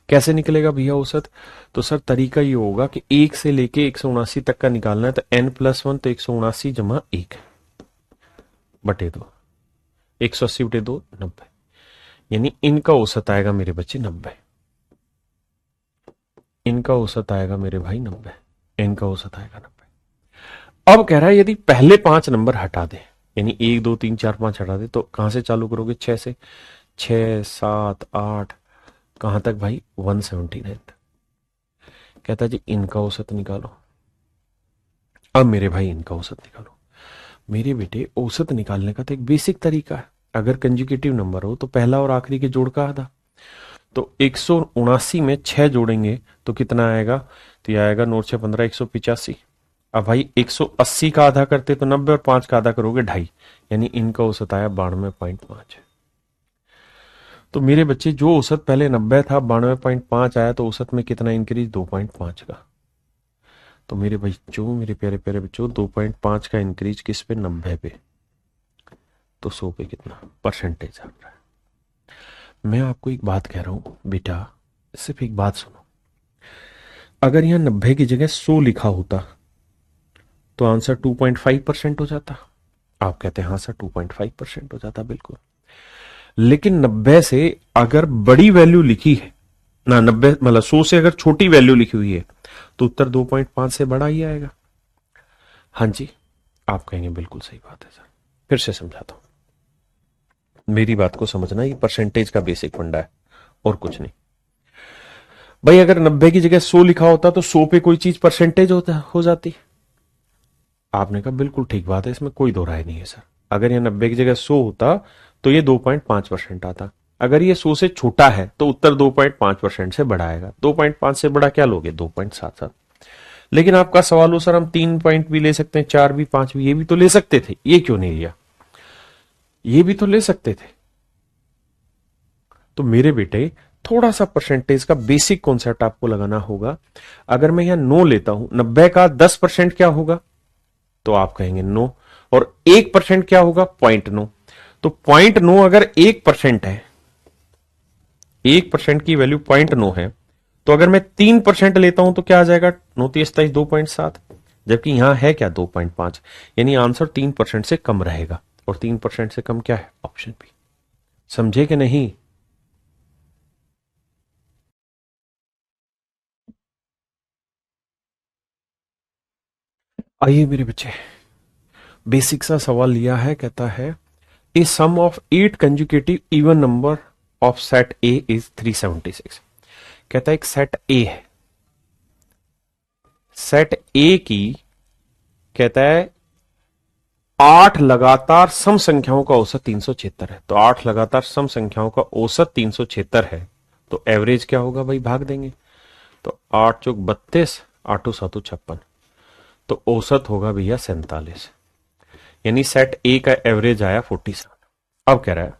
कैसे निकलेगा भैया औसत? तो सर तरीका ये होगा कि 1 से लेके 179 तक का निकालना है, तो n+1 तो 179 जमा 1 बटे 2, 180 बटे 2 90, यानी इनका औसत आएगा मेरे बच्चे 90। इनका औसत आएगा मेरे भाई 90, इनका औसत आएगा 90। अब कह रहा है यदि पहले 5 नंबर हटा दे, यानी 1 2 3 4 5 हटा दे, तो कहां से चालू करोगे? 6 से। 6 7 8 कहां तक भाई? 179 तक। कहता है जी इनका औसत निकालो। अब मेरे भाई इनका औसत निकालो। मेरे बेटे औसत निकालने का तो एक बेसिक तरीका है, अगर कंजुगेटिव नंबर हो तो पहला और आखिरी के जोड़ का आधा। तो 179 में 6 जोड़ेंगे तो कितना आएगा? तो यह आएगा 9 6 15 185। अब भाई 180 का आधा करते तो 90, और 5 का आधा करोगे 2.5, यानी इनका औसत आया 92.5। तो मेरे बच्चे जो औसत पहले 90 था 92.5 आया, तो औसत में कितना इंक्रीज? 2.5 का। तो मेरे बच्चों, मेरे प्यारे प्यारे बच्चों, 2.5 का इंक्रीज किस पे? 90 पे। तो 100 पे कितना परसेंटेज आ रहा है? मैं आपको एक बात कह रहा हूं बेटा, सिर्फ एक बात सुनो। अगर यहां 90 की जगह 100 लिखा होता तो आंसर 2.5% हो जाता। आप कहते हैं हाँ सर 2.5% हो जाता, बिल्कुल। लेकिन 90 से अगर बड़ी वैल्यू लिखी है ना, 90 मतलब 100 से अगर छोटी वैल्यू लिखी हुई है, तो उत्तर 2.5 से बड़ा ही आएगा। हाँ जी, आप कहेंगे बिल्कुल सही बात है सर। फिर से समझाता हूं, मेरी बात को समझना, ये परसेंटेज का बेसिक फंडा है और कुछ नहीं। भाई अगर 90 की जगह 100 लिखा होता तो 100 पे कोई चीज परसेंटेज हो जाती। आपने कहा बिल्कुल ठीक बात है, इसमें कोई दो राय नहीं है सर। अगर यह 90 की जगह 100 होता तो ये 2.5% आता। अगर ये 100 से छोटा है तो उत्तर 2.5% से बड़ा आएगा। 2.5 से बड़ा क्या लोगे? 2.77। लेकिन आपका सवाल हो सर हम 3 पॉइंट भी ले सकते हैं, 4 भी, 5 भी, ये भी तो ले सकते थे, ये क्यों नहीं लिया? ये भी तो ले सकते थे। तो मेरे बेटे थोड़ा सा परसेंटेज का बेसिक कॉन्सेप्ट आपको लगाना होगा। अगर मैं यहां 9 लेता हूं, 90 का 10% क्या होगा? तो आप कहेंगे 9, और 1% क्या होगा? 0.9। तो 0.9 अगर 1% है, 1% की वैल्यू 0.9 है, तो अगर मैं 3% लेता हूं तो क्या आ जाएगा? 9 23 2.7, जबकि यहां है क्या? 2.5, यानी आंसर 3% से कम रहेगा। और 3% से कम क्या है? Option B. समझे कि नहीं? आइए मेरे बच्चे, बेसिक सा सवाल लिया है, कहता है a sum of 8 consecutive even number of set A is 376। कहता है एक सेट ए है, सेट ए की कहता है 8 लगातार सम संख्याओं का औसत 376 है। तो 8 लगातार सम संख्याओं का औसत 376 है, तो एवरेज क्या होगा भाई? भाग देंगे। तो 8 चौक 32, 8 7 56, तो औसत होगा भैया 47, यानी सेट ए का एवरेज आया 47। अब कह रहा है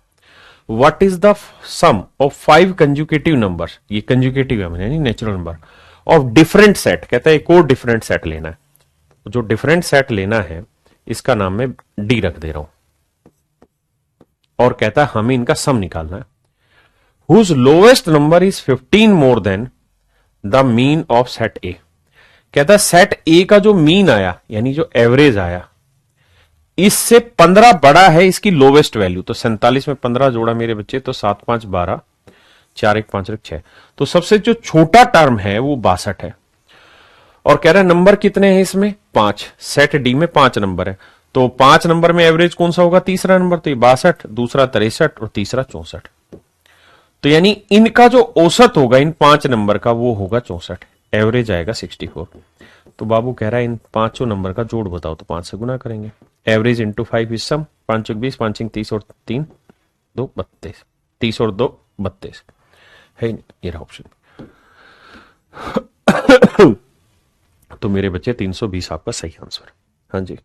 what is the sum of 5 consecutive number, ये कंजुकेटिव है यानी natural number, of different set. कहता है एक और डिफरेंट सेट लेना है। जो डिफरेंट सेट लेना है इसका नाम मैं डी रख दे रहा हूं, और कहता है हमें इनका सम निकालना है। Whose lowest number is 15 more than the mean of set A. कहता है सेट ए का जो मीन आया यानी जो एवरेज आया इससे 15 बड़ा है इसकी लोवेस्ट वैल्यू। तो 47 में 15 जोड़ा मेरे बच्चे तो 7 5 12, 4 1 5 1 6। तो सबसे जो छोटा टर्म है वो 62 है। और कह रहा है नंबर कितने हैं इसमें 5, सेट डी में 5 नंबर है। तो 5 नंबर में एवरेज कौन सा होगा, तीसरा नंबर, तो ये 62, दूसरा 63 और तीसरा 64। तो यानी इनका जो औसत होगा इन 5 नंबर का वो होगा 64, एवरेज आएगा 64। तो बाबू कह रहा है इन पांचों नंबर का जोड़ बताओ, तो 5 से गुना करेंगे। एवरेज इंटू 5 इज सम, 5 20, 5 30 और 3 2 32, 30 और 2 32 है, ये रहा ऑप्शन। तो मेरे बच्चे 320 आपका सही आंसर। हाँ जी,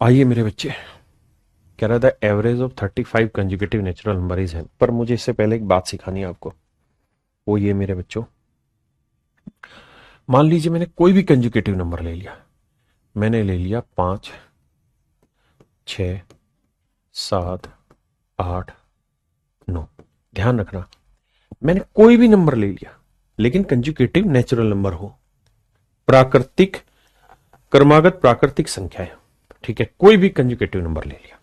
आइए मेरे बच्चे, कह रहा था average of 35 conjugative natural number is है। पर मुझे इससे पहले एक बात सिखानी है आपको, वो ये मेरे बच्चों, मान लीजिए मैंने कोई भी कंजुगेटिव नंबर ले लिया, मैंने ले लिया 5 6 7 8 9। ध्यान रखना मैंने कोई भी नंबर ले लिया लेकिन कंजुगेटिव नेचुरल नंबर हो, प्राकृतिक क्रमागत प्राकृतिक संख्या है, ठीक है, कोई भी कंजुगेटिव नंबर ले लिया।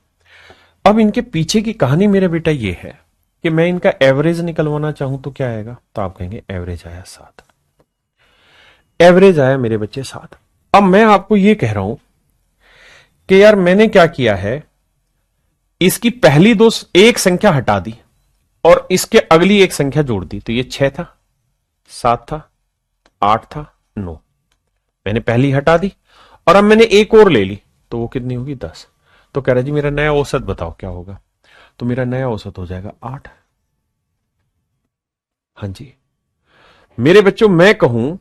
अब इनके पीछे की कहानी मेरे बेटा ये है कि मैं इनका एवरेज निकलवाना चाहूं तो क्या आएगा, तो आप कहेंगे एवरेज आया 7, एवरेज आया मेरे बच्चे 7। अब मैं आपको ये कह रहा हूं कि यार मैंने क्या किया है, इसकी पहली दो एक संख्या हटा दी और इसके अगली एक संख्या जोड़ दी। तो ये 6 था, 7 था, 8 था, 9, मैंने पहली हटा दी और अब मैंने एक और ले ली तो वो कितनी होगी 10। तो कह रहा जी मेरा नया औसत बताओ क्या होगा, तो मेरा नया औसत हो जाएगा 8। हाँ जी मेरे बच्चों, मैं कहूं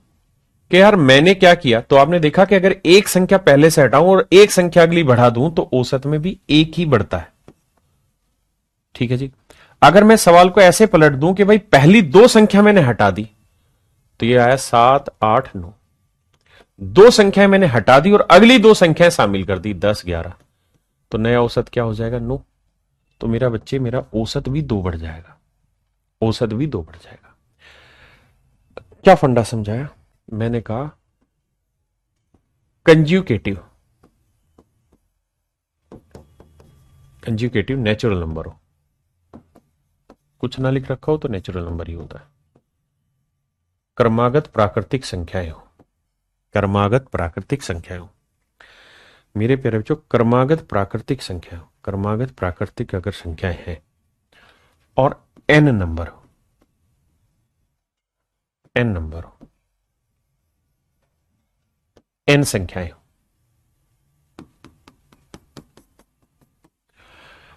कि यार मैंने क्या किया, तो आपने देखा कि अगर एक संख्या पहले से हटाऊं और एक संख्या अगली बढ़ा दूं तो औसत में भी एक ही बढ़ता है, ठीक है जी। अगर मैं सवाल को ऐसे पलट दूं कि भाई पहली दो संख्या मैंने हटा दी तो ये आया 7 8 9, दो संख्याएं मैंने हटा दी और अगली दो संख्याएं शामिल कर दी 10 11, तो नया औसत क्या हो जाएगा 9। तो मेरा बच्चे मेरा औसत भी 2 बढ़ जाएगा, औसत भी 2 बढ़ जाएगा। क्या फंडा समझाया, मैंने कहा कंज्यूकेटिव, कंज्यूकेटिव नेचुरल नंबर हो, कुछ ना लिख रखा हो तो नेचुरल नंबर ही होता है। क्रमागत प्राकृतिक संख्याएं हो, क्रमागत प्राकृतिक संख्याएं हो मेरे प्यारे बच्चों, क्रमागत प्राकृतिक संख्या हो, क्रमागत प्राकृतिक अगर संख्याएं हैं और n नंबर हो, n नंबर हो, n संख्याएं हो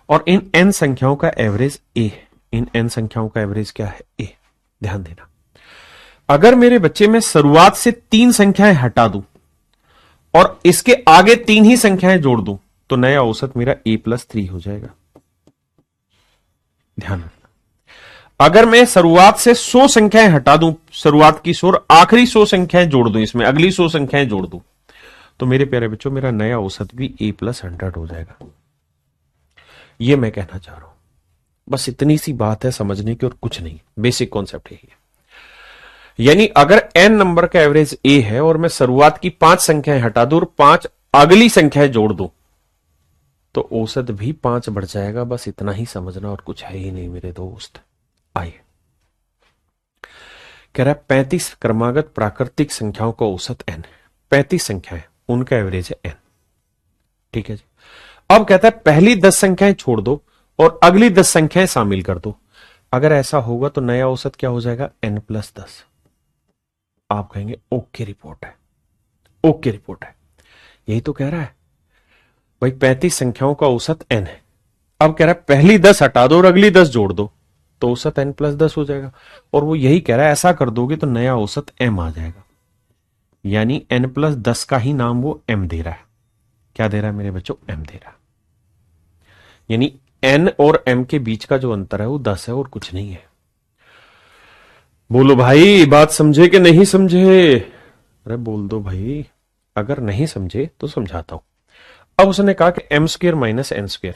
और इन n संख्याओं का एवरेज a है, इन n संख्याओं का एवरेज क्या है a। ध्यान देना, अगर मेरे बच्चे में शुरुआत से 3 संख्याएं हटा दूं और इसके आगे 3 ही संख्याएं जोड़ दूं तो नया औसत मेरा a+3 हो जाएगा। ध्यान रखना, अगर मैं शुरुआत से 100 संख्याएं हटा दूं, शुरुआत की 100 और आखिरी 100 संख्याएं जोड़ दूं, इसमें अगली 100 संख्याएं जोड़ दूं तो मेरे प्यारे बच्चों मेरा नया औसत भी a+100 हो जाएगा। यह मैं कहना चाह रहा हूं, बस इतनी सी बात है समझने की और कुछ नहीं, बेसिक कॉन्सेप्ट है ये। यानी अगर n नंबर का एवरेज a है और मैं शुरुआत की 5 संख्याएं हटा दूं और 5 अगली संख्याएं जोड़ दूं तो औसत भी 5 बढ़ जाएगा। बस इतना ही समझना और कुछ है ही नहीं मेरे दोस्त। आइए, कह रहा है 35 क्रमागत प्राकृतिक संख्याओं का औसत n, 35 संख्याएं उनका एवरेज है n, ठीक है जी। अब कहता है पहली 10 संख्याएं छोड़ दो और अगली 10 संख्याएं शामिल कर दो, अगर ऐसा होगा तो नया औसत क्या हो जाएगा n+10। आप कहेंगे ओके रिपोर्ट है, ओके रिपोर्ट है, यही तो कह रहा है भाई 35 संख्याओं का औसत n है। अब कह रहा है पहली 10 हटा दो और अगली 10 जोड़ दो तो औसत n+10 हो जाएगा, और वो यही कह रहा है ऐसा कर दोगे तो नया औसत m आ जाएगा। यानी n+10 का ही नाम वो m दे रहा है। क्या दे रहा है मेरे बच्चों, m दे रहा है। यानी n और m के बीच का जो अंतर है वो 10 है और कुछ नहीं है। बोलो भाई, बात समझे कि नहीं समझे? अरे बोल दो भाई, अगर नहीं समझे तो समझाता हूं। अब उसने कहा कि m square minus N square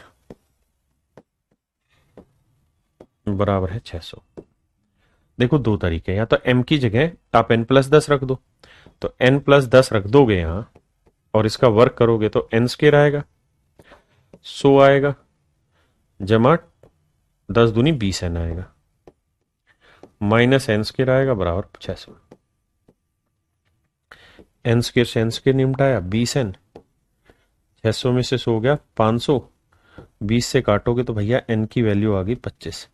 बराबर है 600। देखो दो तरीके, या तो m की जगह आप n+10 रख दो, तो n+10 रख दोगे यहां और इसका वर्क करोगे तो n स्क्र आएगा, 100 आएगा, जमा 10 दूनी 20 n आएगा, माइनस एन स्क्र आएगा बराबर 600। एन स्क्र से एन स्क्र निपटाया 20n, 600 में से 100 हो गया 500, 20 से काटोगे तो भैया n की वैल्यू आ गई 25,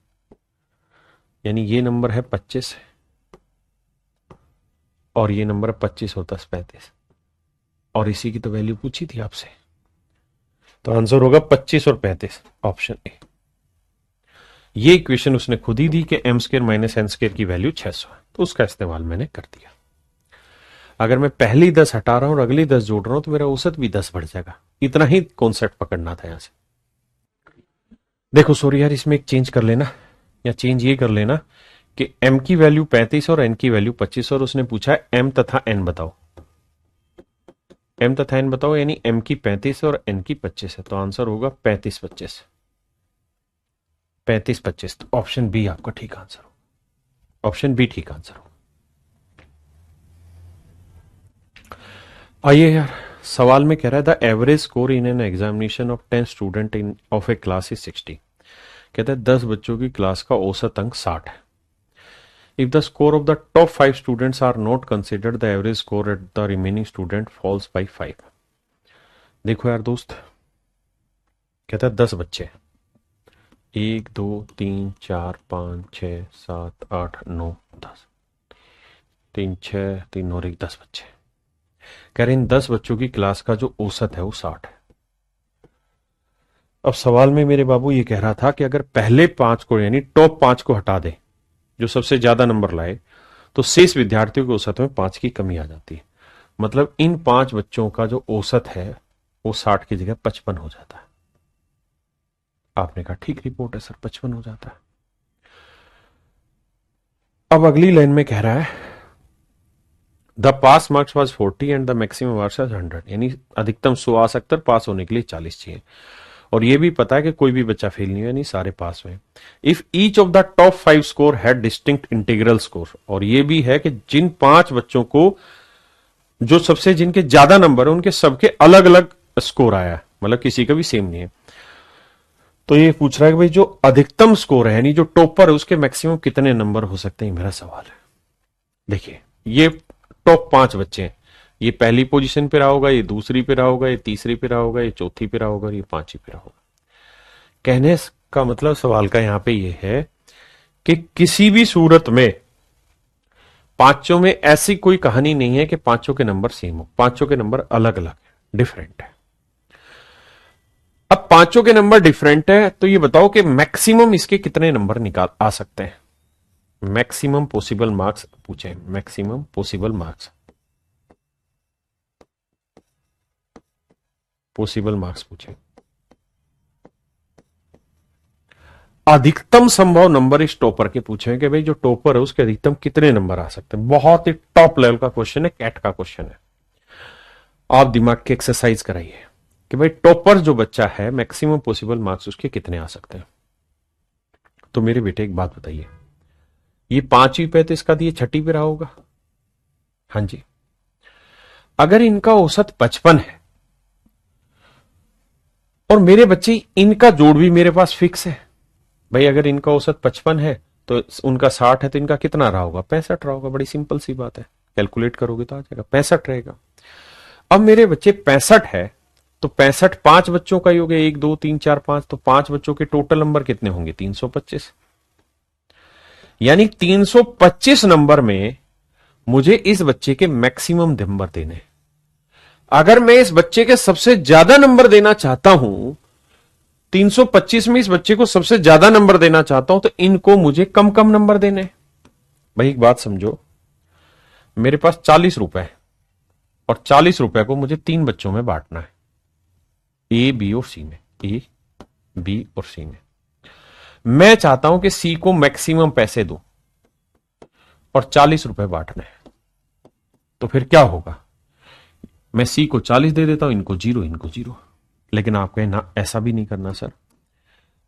यानी ये नंबर है 25 और ये नंबर 25 और 10 35, और इसी की तो वैल्यू पूछी थी आपसे, तो आंसर होगा 25 और 35, ऑप्शन ए। ये इक्वेशन उसने खुद ही दी कि m square minus N square की वैल्यू 600 है, तो उसका इस्तेमाल मैंने कर दिया। अगर मैं पहली 10 हटा रहा हूं और अगली 10 जोड़ रहा हूं तो मेरा औसत भी 10 बढ़ जाएगा। इतना ही कॉन्सेप्ट पकड़ना था यहां से। देखो सॉरी यार, इसमें एक चेंज कर लेना, या चेंज ये कर लेना कि m की वैल्यू 35 और n की वैल्यू 25, और उसने पूछा है m तथा n बताओ, m तथा n बताओ, यानी m की 35 और n की 25 है, तो आंसर होगा 35 25, 35 25, तो ऑप्शन बी आपका ठीक आंसर हो, ऑप्शन बी ठीक आंसर हो। आइए यार, सवाल में कह रहा है the average score in an examination of 10 student in of A class is 60। कहता है 10 बच्चों की क्लास का औसत अंक 60 है। If the score of the top 5 students are not considered, the average score at the remaining student falls by 5। देखो यार दोस्त, कहता है 10 बच्चे, 1 2 3 4 5 6 7 8 9 10, 3 6 3 और 1 10 बच्चे। कह रहे इन 10 बच्चों की क्लास का जो औसत है वो 60 है। अब सवाल में मेरे बाबू ये कह रहा था कि अगर पहले 5 को यानी टॉप 5 को हटा दे, जो सबसे ज्यादा नंबर लाए, तो शेष विद्यार्थियों के औसत में 5 की कमी आ जाती है। मतलब इन 5 बच्चों का जो औसत है वो 60 की जगह 55 हो जाता है। आपने कहा ठीक रिपोर्ट है सर, 55 हो जाता है। अब अगली लाइन में कह रहा है the pass marks was 40 and the maximum marks was 100, यानी अधिकतम 100 आ सकता है, पास होने के लिए 40 चाहिए, और ये भी पता है कि कोई भी बच्चा फेल नहीं हुआ, यानी सारे पास हुए। If each of the top 5 score had distinct integral score, और ये भी है कि जिन 5 बच्चों को जो सबसे जिनके ज्यादा नंबर है उनके सबके अलग अलग स्कोर आया, मतलब किसी का भी सेम नहीं है। तो ये पूछ रहा है कि भाई जो अधिकतम स्कोर है यानी जो टॉपर है उसके मैक्सिमम कितने नंबर हो सकते हैं, मेरा सवाल है। देखिए ये टॉप 5 बच्चे हैं, ये पहली पोजीशन पे रहा होगा, ये दूसरी पे रहा होगा, ये तीसरी पे रहा होगा, ये चौथी पे रहा होगा, ये 5वीं पे रहा होगा। कहने का मतलब सवाल का यहां पे ये है कि किसी भी सूरत में पांचों में ऐसी कोई कहानी नहीं है कि पांचों के नंबर सेम हो, पांचों के नंबर अलग अलग है, डिफरेंट है। अब पांचों के नंबर डिफरेंट है, तो ये बताओ कि मैक्सिमम इसके कितने नंबर निकाल आ सकते हैं। मैक्सिमम पॉसिबल मार्क्स पूछे, maximum possible marks, possible marks पूछे। अधिकतम संभव नंबर इस टॉपर के पूछे कि भाई जो टॉपर है उसके अधिकतम कितने नंबर आ सकते हैं। बहुत ही टॉप लेवल का क्वेश्चन है, कैट का क्वेश्चन है। आप दिमाग की एक्सरसाइज कराइए कि भाई टॉपर जो बच्चा है मैक्सिमम पॉसिबल मार्क्स उसके कितने आ सकते हैं। तो मेरे बेटे एक बात बताइए, ये 5वीं पे तो इसका दिए 6ठी पे रहा होगा। हाँ जी, अगर इनका औसत 55 है और मेरे बच्चे इनका जोड़ भी मेरे पास फिक्स है, भाई अगर इनका औसत 55 है तो उनका 60 है, तो इनका कितना रहा होगा, 65 रहा होगा। बड़ी सिंपल सी बात है, कैलकुलेट करोगे तो आ जाएगा, 65 रहेगा। अब मेरे बच्चे 65 है तो 65 5 बच्चों का ही हो गया, 1 2 3 4 5, तो 5 बच्चों के टोटल नंबर कितने होंगे, 325। यानी 325 नंबर में मुझे इस बच्चे के मैक्सिमम नंबर देने। अगर मैं इस बच्चे के सबसे ज्यादा नंबर देना चाहता हूं, 325 में इस बच्चे को सबसे ज्यादा नंबर देना चाहता हूं, तो इनको मुझे कम कम नंबर देने। भाई एक बात समझो, मेरे पास 40 रुपए है और 40 रुपए को मुझे 3 बच्चों में बांटना है, ए बी और सी में। ए बी और सी में। मैं चाहता हूं कि सी को मैक्सिमम पैसे दो और 40 रुपए बांटने हैं। तो फिर क्या होगा, मैं सी को 40 दे देता हूं, इनको 0, इनको 0। लेकिन आप कहें ना, ऐसा भी नहीं करना सर,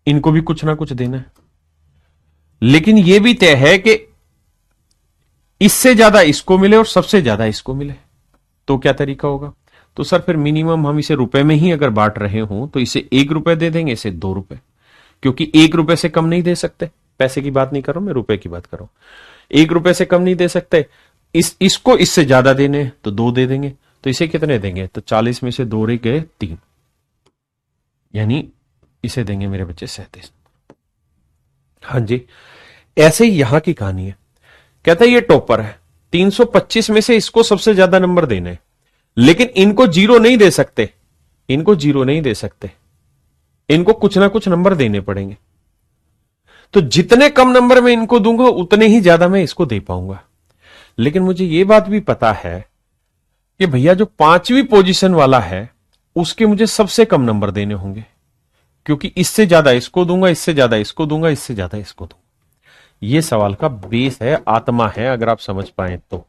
इनको भी कुछ ना कुछ देना है। लेकिन यह भी तय है कि इससे ज्यादा इसको मिले और सबसे ज्यादा इसको मिले। तो क्या तरीका होगा, तो सर फिर मिनिमम हम इसे रुपए में ही अगर बांट रहे हो तो इसे 1 रुपए दे देंगे, इसे 2 रुपए, क्योंकि 1 रुपए से कम नहीं दे सकते। पैसे की बात नहीं कर रहा हूं मैं, रुपए की बात कर रहा हूं। 1 रुपए से कम नहीं दे सकते, इसको इससे ज्यादा देने तो 2 दे देंगे। तो इसे कितने देंगे, तो 40 में से 2 रह गए 3, यानी इसे देंगे मेरे बच्चे 37। हाँ जी, ऐसे ही यहां की कहानी है। कहता है ये टॉपर है, 325 में से इसको सबसे ज्यादा नंबर देने हैं, लेकिन इनको 0 नहीं दे सकते, इनको 0 नहीं दे सकते, इनको कुछ ना कुछ नंबर देने पड़ेंगे। तो जितने कम नंबर में इनको दूंगा उतने ही ज्यादा मैं इसको दे पाऊंगा। लेकिन मुझे यह बात भी पता है कि भैया जो 5वीं पोजीशन वाला है उसके मुझे सबसे कम नंबर देने होंगे, क्योंकि इससे ज्यादा इसको दूंगा, इससे ज्यादा इसको दूंगा, इससे ज्यादा इसको दूंगा। यह सवाल का बेस है, आत्मा है, अगर आप समझ पाए तो।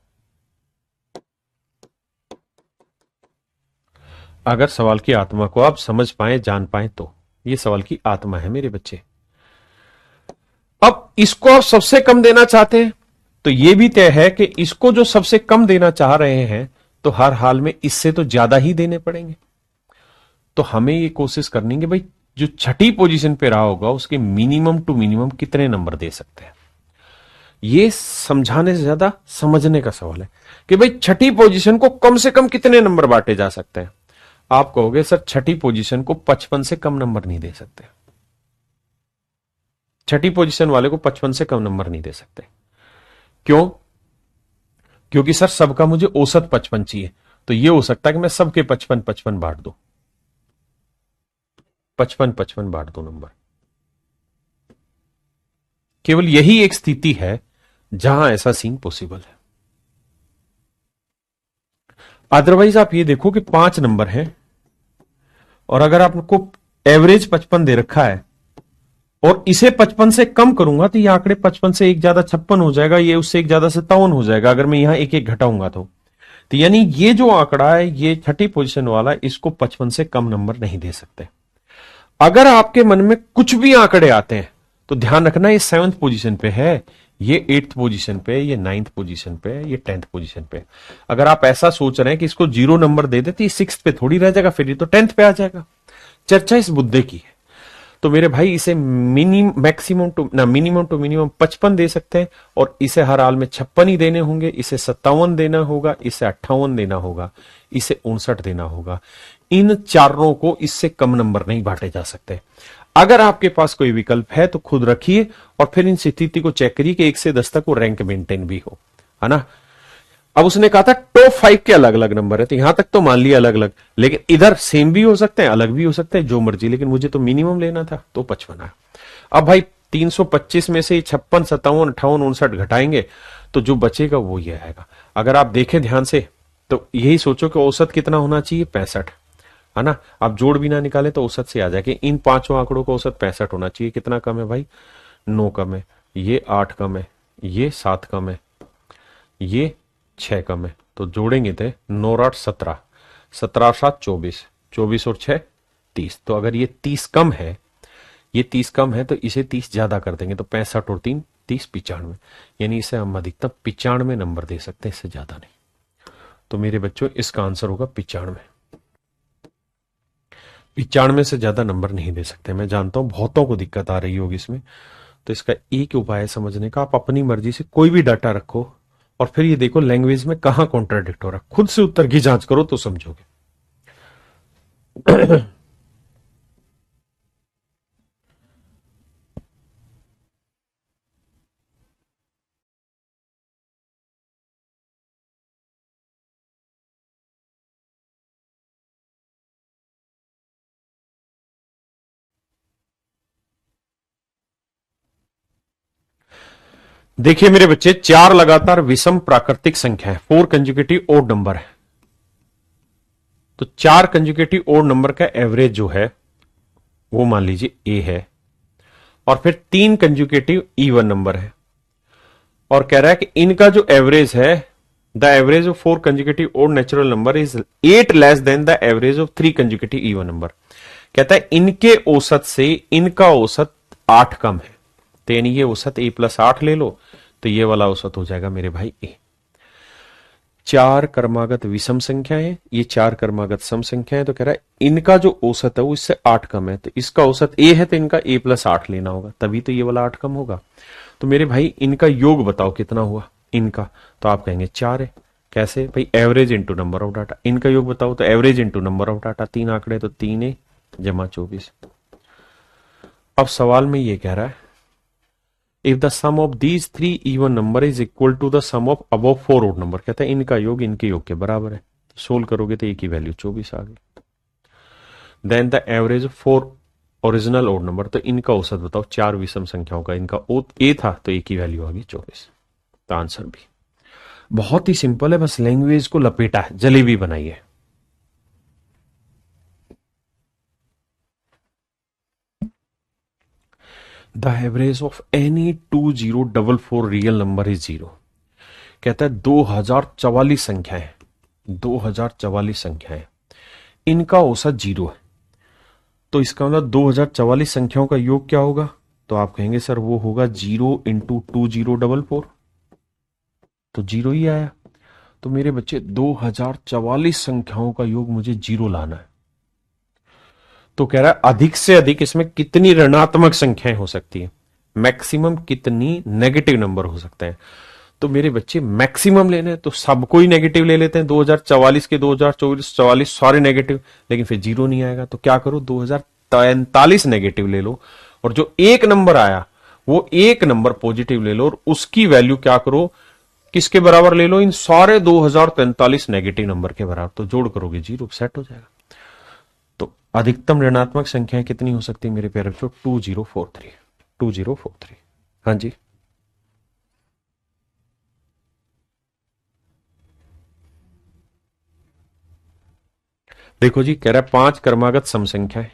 अगर सवाल की आत्मा को आप समझ पाए, जान पाए तो यह सवाल की आत्मा है मेरे बच्चे। अब इसको आप सबसे कम देना चाहते हैं तो यह भी तय है कि इसको जो सबसे कम देना चाह रहे हैं तो हर हाल में इससे तो ज्यादा ही देने पड़ेंगे। तो हमें यह कोशिश करनी है कि भाई जो छठी पोजीशन पे रहा होगा उसके मिनिमम टू मिनिमम कितने नंबर दे सकते हैं। यह समझाने से ज्यादा समझने का सवाल है कि भाई छठी पोजीशन को कम से कम कितने नंबर बांटे जा सकते हैं। आप कहोगे सर छठी पोजीशन को 55 से कम नंबर नहीं दे सकते, छठी पोजीशन वाले को 55 से कम नंबर नहीं दे सकते। क्यों, क्योंकि सर सबका मुझे औसत 55 चाहिए। तो यह हो सकता है कि मैं सबके 55-55 बांट दूं, 55-55 बांट दो नंबर। केवल यही एक स्थिति है जहां ऐसा सीन पॉसिबल है। अदरवाइज आप ये देखो कि 5 नंबर हैं और अगर आपको एवरेज 55 दे रखा है और इसे 55 से कम करूंगा तो ये आंकड़े 55 से एक ज्यादा 56 हो जाएगा, ये उससे एक ज्यादा 57 हो जाएगा अगर मैं यहां एक एक घटाऊंगा तो यानी ये जो आंकड़ा है ये छठी पोजीशन वाला, इसको 55 से कम नंबर नहीं दे सकते। अगर आपके मन में कुछ भी आंकड़े आते हैं तो ध्यान रखना ये 7th पोजीशन पे है, ये 8th पोजीशन पे, ये 9th पोजीशन पे, ये 10th पोजीशन पे। अगर आप ऐसा सोच रहे हैं कि इसको 0 नंबर दे देते 6th पे थोड़ी रह जाएगा, फिर ये तो 10th पे आ जाएगा। चर्चा इस मुद्दे की है। तो मेरे भाई इसे मैक्सिमम टू मिनिमम 55 दे सकते हैं और इसे हर हाल में 56 ही देने होंगे, इसे 57 देना होगा, इसे 58 देना होगा, इसे 59 देना होगा। इन चारों को इससे कम नंबर नहीं बांटे जा सकते। अगर आपके पास कोई विकल्प है तो खुद रखिए और फिर इन स्थिति को चेक करिए कि 1 से 10 तक वो रैंक मेंटेन भी हो, है ना। अब उसने कहा था टॉप 5 के अलग अलग नंबर है, तो यहां तक तो मान लिया अलग अलग, लेकिन इधर सेम भी हो सकते हैं, अलग भी हो सकते हैं, जो मर्जी, लेकिन मुझे तो मिनिमम लेना था तो 55 है। अब भाई 325 में से 56, 57, 58, 59 घटाएंगे तो जो बचेगा वो ये आएगा। अगर आप देखें ध्यान से तो यही सोचो कि औसत कितना होना चाहिए, 65, है ना। आप जोड़ भी ना निकाले तो औसत से आ जाएगा। इन 5 आंकड़ों का औसत 65 होना चाहिए। कितना कम है भाई, 9 कम है, ये 8 कम है, ये 7 कम है, ये 6 कम है। तो जोड़ेंगे थे 9 और 8 17, 17 और 7 24, 24 और 6 30। तो अगर ये 30 कम है, ये 30 कम है तो इसे 30 ज्यादा कर देंगे तो 65 और 3 30, 95, यानी इसे हम अधिकतम 95 नंबर दे सकते हैं, इससे ज्यादा नहीं। तो मेरे बच्चों इसका आंसर होगा 95। 95 से ज्यादा नंबर नहीं दे सकते। मैं जानता हूं बहुतों को दिक्कत आ रही होगी इसमें, तो इसका एक उपाय है समझने का, आप अपनी मर्जी से कोई भी डाटा रखो और फिर ये देखो लैंग्वेज में कहां कॉन्ट्राडिक्ट हो रहा है, खुद से उत्तर की जांच करो तो समझोगे। देखिए मेरे बच्चे, 4 लगातार विषम प्राकृतिक संख्या है, 4 कंजुगेटिव ओड नंबर है। तो 4 कंजुगेटिव ओड नंबर का एवरेज जो है वो मान लीजिए ए है, और फिर 3 कंजुकेटिव इवन नंबर है, और कह रहा है कि इनका जो एवरेज है, the average of 4 consecutive odd natural number is 8 less than the average of 3 consecutive even number. कहता है इनके औसत से इनका औसत 8 कम है, तो यानी ये औसत a+8 ले लो, तो ये वाला औसत हो जाएगा मेरे भाई ए। 4 क्रमागत विषम संख्या है, ये 4 क्रमागत सम संख्या है, तो कह रहा है इनका जो औसत है वो इससे 8 कम है, तो इसका औसत ए है, तो इनका a+8 लेना होगा, तभी तो ये वाला 8 कम होगा। तो मेरे भाई इनका योग बताओ कितना हुआ इनका, तो आप कहेंगे 4 है। कैसे भाई, average into number of data. इनका योग बताओ, तो average into number of data, 3 आंकड़े तो 3a जमा 24। अब सवाल में ये कह रहा है if the sum of these 3 even number is equal to the sum of above 4 odd number. कहता है इनका योग इनके योग के बराबर है, तो सोल्व करोगे तो ए की वैल्यू 24 आ गई। Then the average of 4 original odd number, तो इनका औसत बताओ 4 विषम संख्याओं का, इनका ए था, तो ए की वैल्यू आ गई 24। तो आंसर भी बहुत ही सिंपल है, बस लैंग्वेज को लपेटा है, जलेबी बनाई है। The average of any 2044 real number is 0। कहता है 2044 संख्याएं, 2044 संख्याएं, इनका औसत 0 है, तो इसका मतलब 2044 संख्याओं का योग क्या होगा, तो आप कहेंगे सर वो होगा 0 इंटू 2044, तो 0 ही आया। तो मेरे बच्चे 2044 संख्याओं का योग मुझे 0 लाना है, तो कह रहा है अधिक से अधिक इसमें कितनी ऋणात्मक संख्याएं हो सकती है, मैक्सिमम कितनी नेगेटिव नंबर हो सकते हैं। तो मेरे बच्चे मैक्सिमम लेने हैं, तो सबको ही नेगेटिव ले लेते हैं, 2044 के 2024 44 सारे नेगेटिव, लेकिन फिर 0 नहीं आएगा, तो क्या करो 2043 नेगेटिव ले लो, और जो एक नंबर आया वो एक नंबर पॉजिटिव ले लो, और उसकी वैल्यू क्या करो, किसके बराबर ले लो, इन सारे 2043 नेगेटिव नंबर के बराबर, तो जोड़ करोगे 0, सेट हो जाएगा। तो अधिकतम ऋणात्मक संख्याएं कितनी हो सकती है मेरे प्यारे बच्चों, 2043, 2043। हाँ जी, देखो जी, कह रहा है 5 क्रमागत सम संख्या है,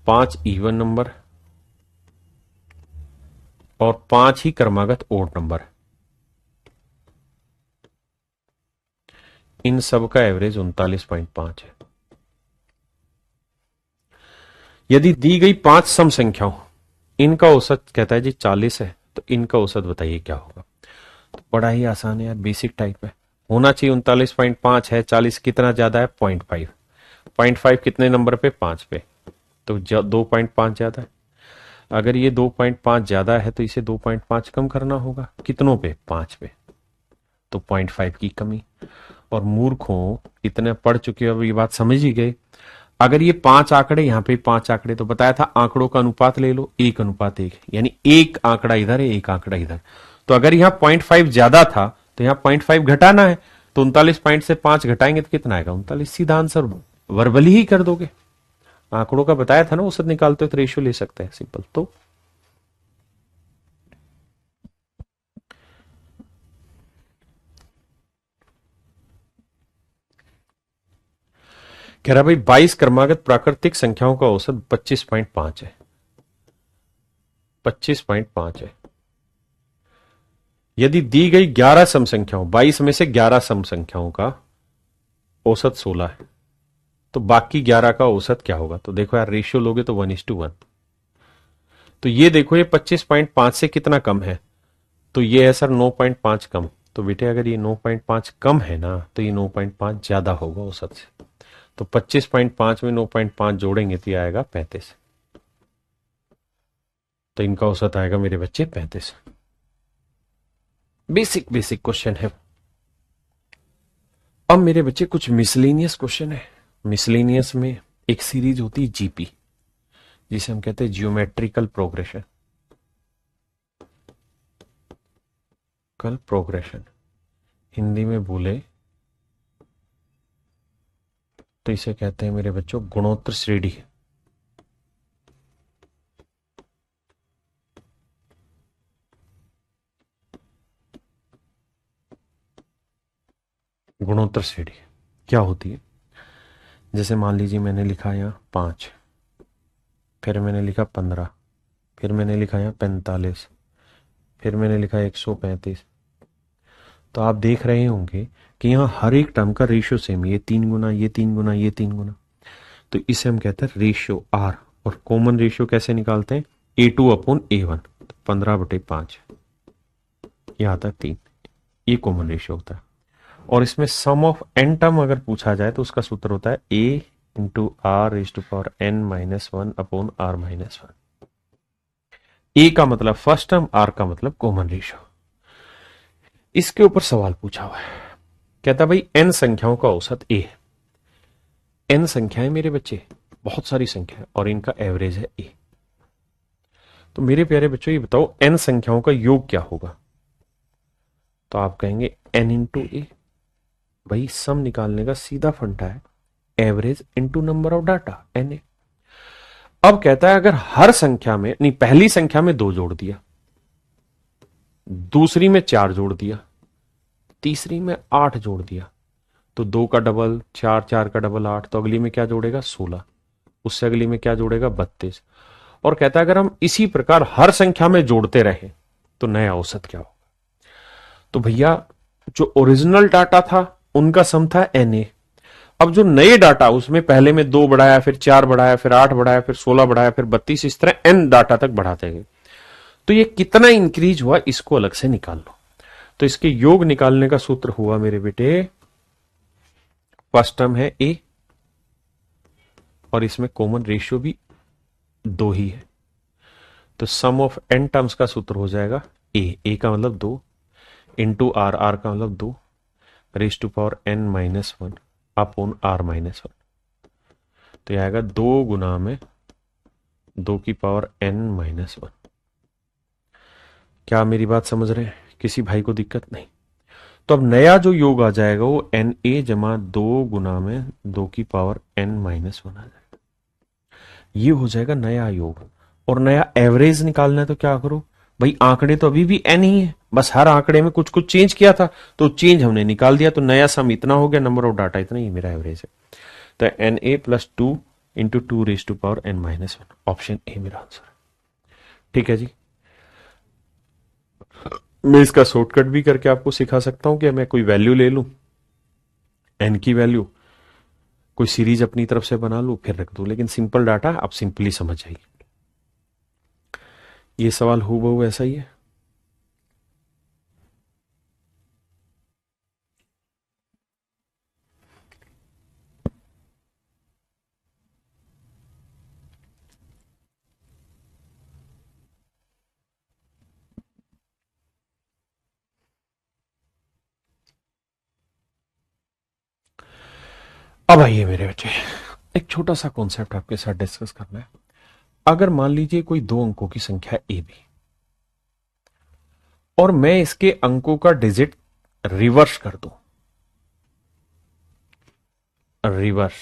5 इवन नंबर और 5 ही क्रमागत ओड नंबर, इन सब का एवरेज 39.5 है। यदि दी गई 5 सम संख्याओं, इनका औसत कहता है जी 40 है, तो इनका औसत बताइए क्या होगा। तो बड़ा ही आसान है यार, बेसिक टाइप है, होना चाहिए 39.5 है, 40 कितना ज्यादा है, 0.5, 0.5 कितने नंबर पे, 5 पे, तो 2.5 ज्यादा है। अगर ये 2.5 ज्यादा है तो इसे 2.5 कम करना होगा, कितनों पे, 5 पे, तो 0.5 की कमी। और मूर्खों, इतने पढ़ चुके हो, अब ये बात समझ ही गए। अगर ये 5 आंकड़े, यहां पे 5 आंकड़े, तो बताया था आंकड़ों का अनुपात ले लो, 1:1, यानी एक आंकड़ा इधर है, एक आंकड़ा इधर। तो अगर यहां 0.5 ज्यादा था, तो यहां 0.5 घटाना है, तो 39 पॉइंट से 5 घटाएंगे तो कितना आएगा, 39। सीधा आंसर वर्बली ही कर दोगे, आंकड़ों का बताया था ना, औसत निकालते हो तो रेशियो ले सकते हैं, सिंपल। तो कह रहा भाई 22 क्रमागत प्राकृतिक संख्याओं का औसत 25.5 है, 25.5 है। यदि दी गई 11 सम संख्याओं, 22 में से 11 सम संख्याओं का औसत 16 है, तो बाकी 11 का औसत क्या होगा। तो देखो यार, रेशियो लोगे तो 1:1, तो ये देखो ये 25.5 से कितना कम है, तो ये है सर 9.5 कम। तो बेटे अगर ये 9.5 कम है ना, तो ये 9.5 ज्यादा होगा औसत से। तो 25.5 में 9.5 जोड़ेंगे तो ये आएगा 35, तो इनका औसत आएगा मेरे बच्चे 35। बेसिक बेसिक क्वेश्चन है। अब मेरे बच्चे कुछ मिसलेनियस क्वेश्चन है। मिसलेनियस में एक सीरीज होती है जीपी, जिसे हम कहते हैं जियोमेट्रिकल प्रोग्रेशन, कल प्रोग्रेशन, हिंदी में बोले तो इसे कहते हैं मेरे बच्चों गुणोत्तर श्रेणी। गुणोत्तर श्रेणी क्या होती है, जैसे मान लीजिए मैंने लिखा यहां 5, फिर मैंने लिखा 15, फिर मैंने लिखा यहाँ 45, फिर मैंने लिखा 135। तो आप देख रहे होंगे कि यहाँ हर एक टर्म का रेशियो सेम, ये 3 गुना, ये 3 गुना, ये 3 गुना। तो इसे हम कहते हैं रेशियो आर। और कॉमन रेशियो कैसे निकालते हैं? A2/A1, तो 15/5, ये आता है 3। ये कॉमन रेशियो होता है। और इसमें सम ऑफ n टर्म अगर पूछा जाए तो उसका सूत्र होता है A × R⁻⁴ A का मतलब फर्स्ट टर्म, R का मतलब कॉमन रेशियो। इसके ऊपर सवाल पूछा हुआ है, कहता भाई n संख्याओं का औसत A है। n संख्याएं मेरे बच्चे, बहुत सारी संख्या और इनका एवरेज है A। तो मेरे प्यारे बच्चों ये बताओ n संख्याओं का योग क्या होगा? तो आप कहेंगे n × A। भाई सम निकालने का सीधा फंडा है average into number of data, NA। अब कहता है अगर हर संख्या में, नहीं, पहली संख्या में 2 जोड़ दिया, दूसरी में 4 जोड़ दिया, तीसरी में 8 जोड़ दिया, तो 2 का डबल 4, 4 का डबल 8, तो अगली में क्या जोड़ेगा? 16, उससे अगली में क्या जोड़ेगा? 32। और कहता है अगर हम इसी प्रकार हर संख्या में जोड़ते रहे तो नया औसत क्या होगा? तो भैया जो ओरिजिनल डाटा था उनका सम था NA। अब जो नए डाटा, उसमें पहले में 2 बढ़ाया, फिर 4 बढ़ाया, फिर 8 बढ़ाया, फिर 16 बढ़ाया, फिर 32, इस तरह n डाटा तक बढ़ाते गए। तो ये कितना इंक्रीज हुआ, इसको अलग से निकाल लो। तो इसके योग निकालने का सूत्र हुआ मेरे बेटे, फर्स्ट टर्म है A और इसमें कॉमन रेशियो भी 2 ही है, तो सम ऑफ n टर्म्स का सूत्र हो जाएगा A का मतलब 2 इंटू R का मतलब 2 raised to power n-1 upon R-1। तो यह आएगा 2 गुना में 2 की पावर n-1। क्या मेरी बात समझ रहे हैं? किसी भाई को दिक्कत नहीं? तो अब नया जो योग आ जाएगा वो NA जमा 2 गुना में 2 की पावर n-1 आ जाएगा। ये हो जाएगा नया योग। और नया एवरेज निकालना है तो क्या करो भाई, आंकड़े तो अभी भी n ही है, बस हर आंकड़े में कुछ कुछ चेंज किया था, तो चेंज हमने निकाल दिया, तो नया सम इतना हो गया, नंबर ऑफ डाटा इतना, ही मेरा एवरेज है। तो NA + 2 × 2 raised to power n-1, option A मेरा आंसर है। ठीक है जी। मैं इसका शॉर्टकट भी करके आपको सिखा सकता हूं कि मैं कोई वैल्यू ले लूं, n की वैल्यू, कोई सीरीज अपनी तरफ से बना लूं, फिर रख दूं, लेकिन सिंपल डाटा आप सिंपली समझ जाइए। ये सवाल हूबहू ऐसा ही है। अब आइए मेरे बच्चे, एक छोटा सा कॉन्सेप्ट आपके साथ डिस्कस करना है। अगर मान लीजिए कोई 2 अंकों की संख्या AB और मैं इसके अंकों का डिजिट रिवर्स कर दूं, रिवर्स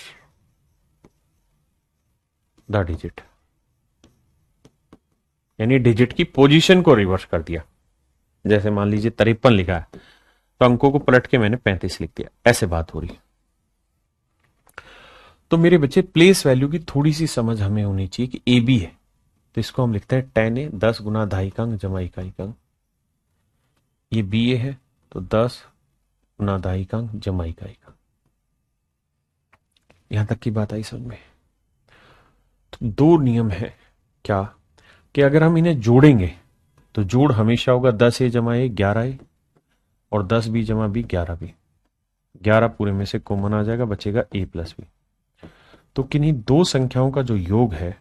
द डिजिट, यानी डिजिट की पोजीशन को रिवर्स कर दिया। जैसे मान लीजिए 53 लिखा है, तो अंकों को पलट के मैंने 35 लिख दिया, ऐसे बात हो रही है। तो मेरे बच्चे प्लेस वैल्यू की थोड़ी सी समझ हमें होनी चाहिए कि AB है, तो इसको हम लिखते हैं 10A 10 गुना 2.5 अंक जमा 1 अंक। ये BA है तो 10 गुना 2.5 अंक जमा 1 अंक। यहां तक की बात आई समझ में? तो 2 नियम है क्या, कि अगर हम इन्हें जोड़ेंगे तो जोड़ हमेशा होगा 10A जमा A 11A और 10B जमा B 11B। 11 पूरे में से कॉमन आ जाएगा, बचेगा A + B। तो किन्हीं 2 संख्याओं का जो योग है,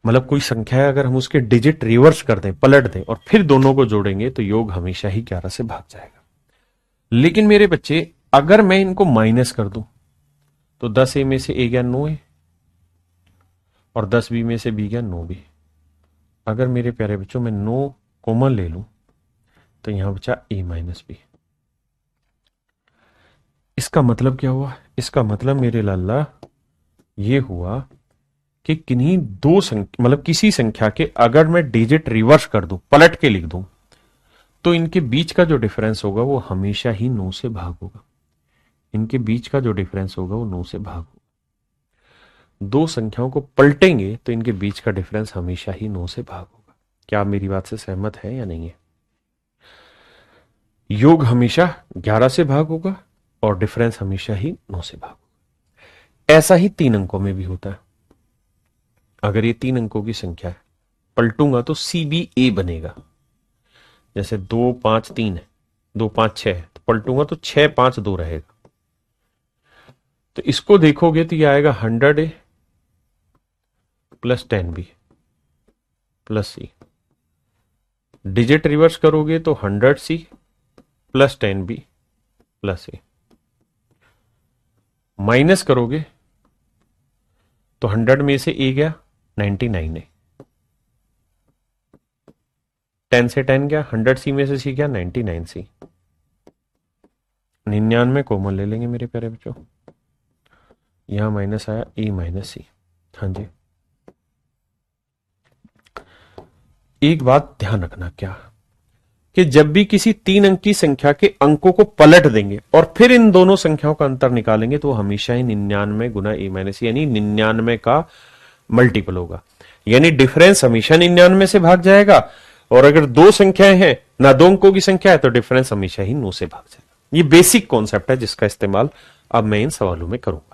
मतलब कोई संख्या है, अगर हम उसके डिजिट रिवर्स कर दें, पलट दें और फिर दोनों को जोड़ेंगे तो योग हमेशा ही 11 से भाग जाएगा। लेकिन मेरे बच्चे अगर मैं इनको माइनस कर दूं तो 10A में से A गया 9A और 10B में से B गया 9B। अगर मेरे प्यारे बच्चों मैं 9 कॉमन ले लूं तो यहां बचा A - B। इसका मतलब क्या हुआ? इसका मतलब मेरे लाला ये हुआ कि किन्हीं 2 संख्या, मतलब किसी संख्या के अगर मैं डिजिट रिवर्स कर दूं, पलट के लिख दूं, तो इनके बीच का जो डिफरेंस होगा वो हमेशा ही 9 से भाग होगा। इनके बीच का जो डिफरेंस होगा वो 9 से भाग होगा। दो संख्याओं को पलटेंगे तो इनके बीच का डिफरेंस हमेशा ही 9 से भाग होगा। क्या आप मेरी बात से सहमत है या नहीं है? योग हमेशा 11 से भाग होगा और डिफरेंस हमेशा ही 9 से भाग होगा। ऐसा ही 3 अंकों में भी होता है। अगर ये 3 अंकों की संख्या है, पलटूंगा तो CBA बनेगा। जैसे 2 5 3 है, 2 5 6 है, तो पलटूंगा तो 6 5 2 रहेगा। तो इसको देखोगे तो ये आएगा 100A plus 10B plus C। Digit reverse करोगे तो 100C plus 10B plus A। Minus करोगे तो 100 में से A गया, 99 है। 10 से 10 गया, 100C में से C गया, 99C। 99 कॉमन ले लेंगे मेरे प्यारे बच्चों। यहां माइनस आया, A माइनस C। हाँ जी, एक बात ध्यान रखना क्या, कि जब भी किसी 3 अंक की संख्या के अंकों को पलट देंगे और फिर इन दोनों संख्याओं का अंतर निकालेंगे तो हमेशा ही 99 गुना A माइनस C यानी 99 का मल्टीपल होगा। यानी डिफरेंस हमेशा 99 से भाग जाएगा, और अगर दो संख्याएं हैं ना, दो अंकों की संख्या है, तो डिफरेंस हमेशा ही 9 से भाग जाएगा। ये बेसिक कॉन्सेप्ट है जिसका इस्तेमाल अब मैं इन सवालों में करूंगा।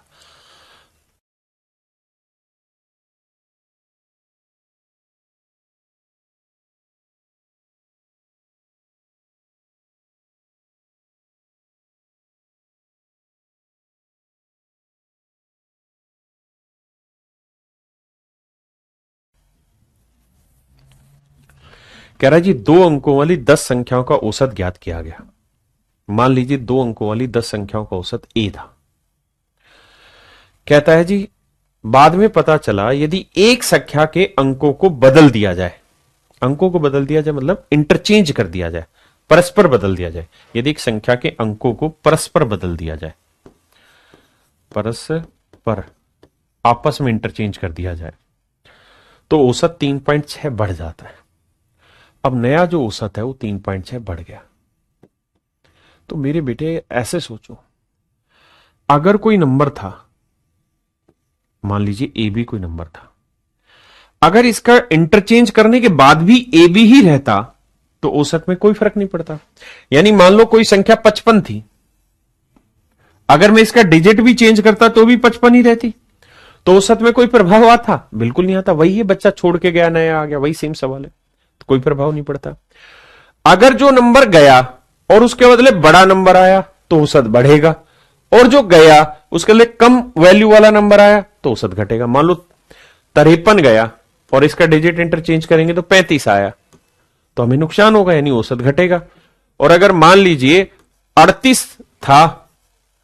कह रहा है जी 2 अंकों वाली 10 संख्याओं का औसत ज्ञात किया गया। मान लीजिए 2 अंकों वाली 10 संख्याओं का औसत A था। कहता है जी बाद में पता चला यदि एक संख्या के अंकों को बदल दिया जाए, अंकों को बदल दिया जाए मतलब इंटरचेंज कर दिया जाए, परस्पर बदल दिया जाए। यदि एक संख्या के अंकों को परस्पर बदल दिया जाए, परस्पर आपस में इंटरचेंज कर दिया जाए, तो औसत 3.6 बढ़ जाता है। अब नया जो औसत है वो 3.6 बढ़ गया। तो मेरे बेटे ऐसे सोचो, अगर कोई नंबर था, मान लीजिए ए बी कोई नंबर था, अगर इसका इंटरचेंज करने के बाद भी ए बी ही रहता तो औसत में कोई फर्क नहीं पड़ता। यानी मान लो कोई संख्या 55 थी, अगर मैं इसका डिजिट भी चेंज करता तो भी 55 ही रहती, तो औसत में कोई प्रभाव आता? बिल्कुल नहीं आता। वही है, बच्चा छोड़ के गया, नया आ गया, वही सेम सवाल है, तो कोई प्रभाव नहीं पड़ता। अगर जो नंबर गया और उसके बदले बड़ा नंबर आया तो औसत बढ़ेगा, और जो गया उसके लिए कम वैल्यू वाला नंबर आया तो औसत घटेगा। मान लो 53 गया और इसका डिजिट इंटरचेंज करेंगे तो 35 आया, तो हमें नुकसान होगा, यानी औसत घटेगा। और अगर मान लीजिए 38 था,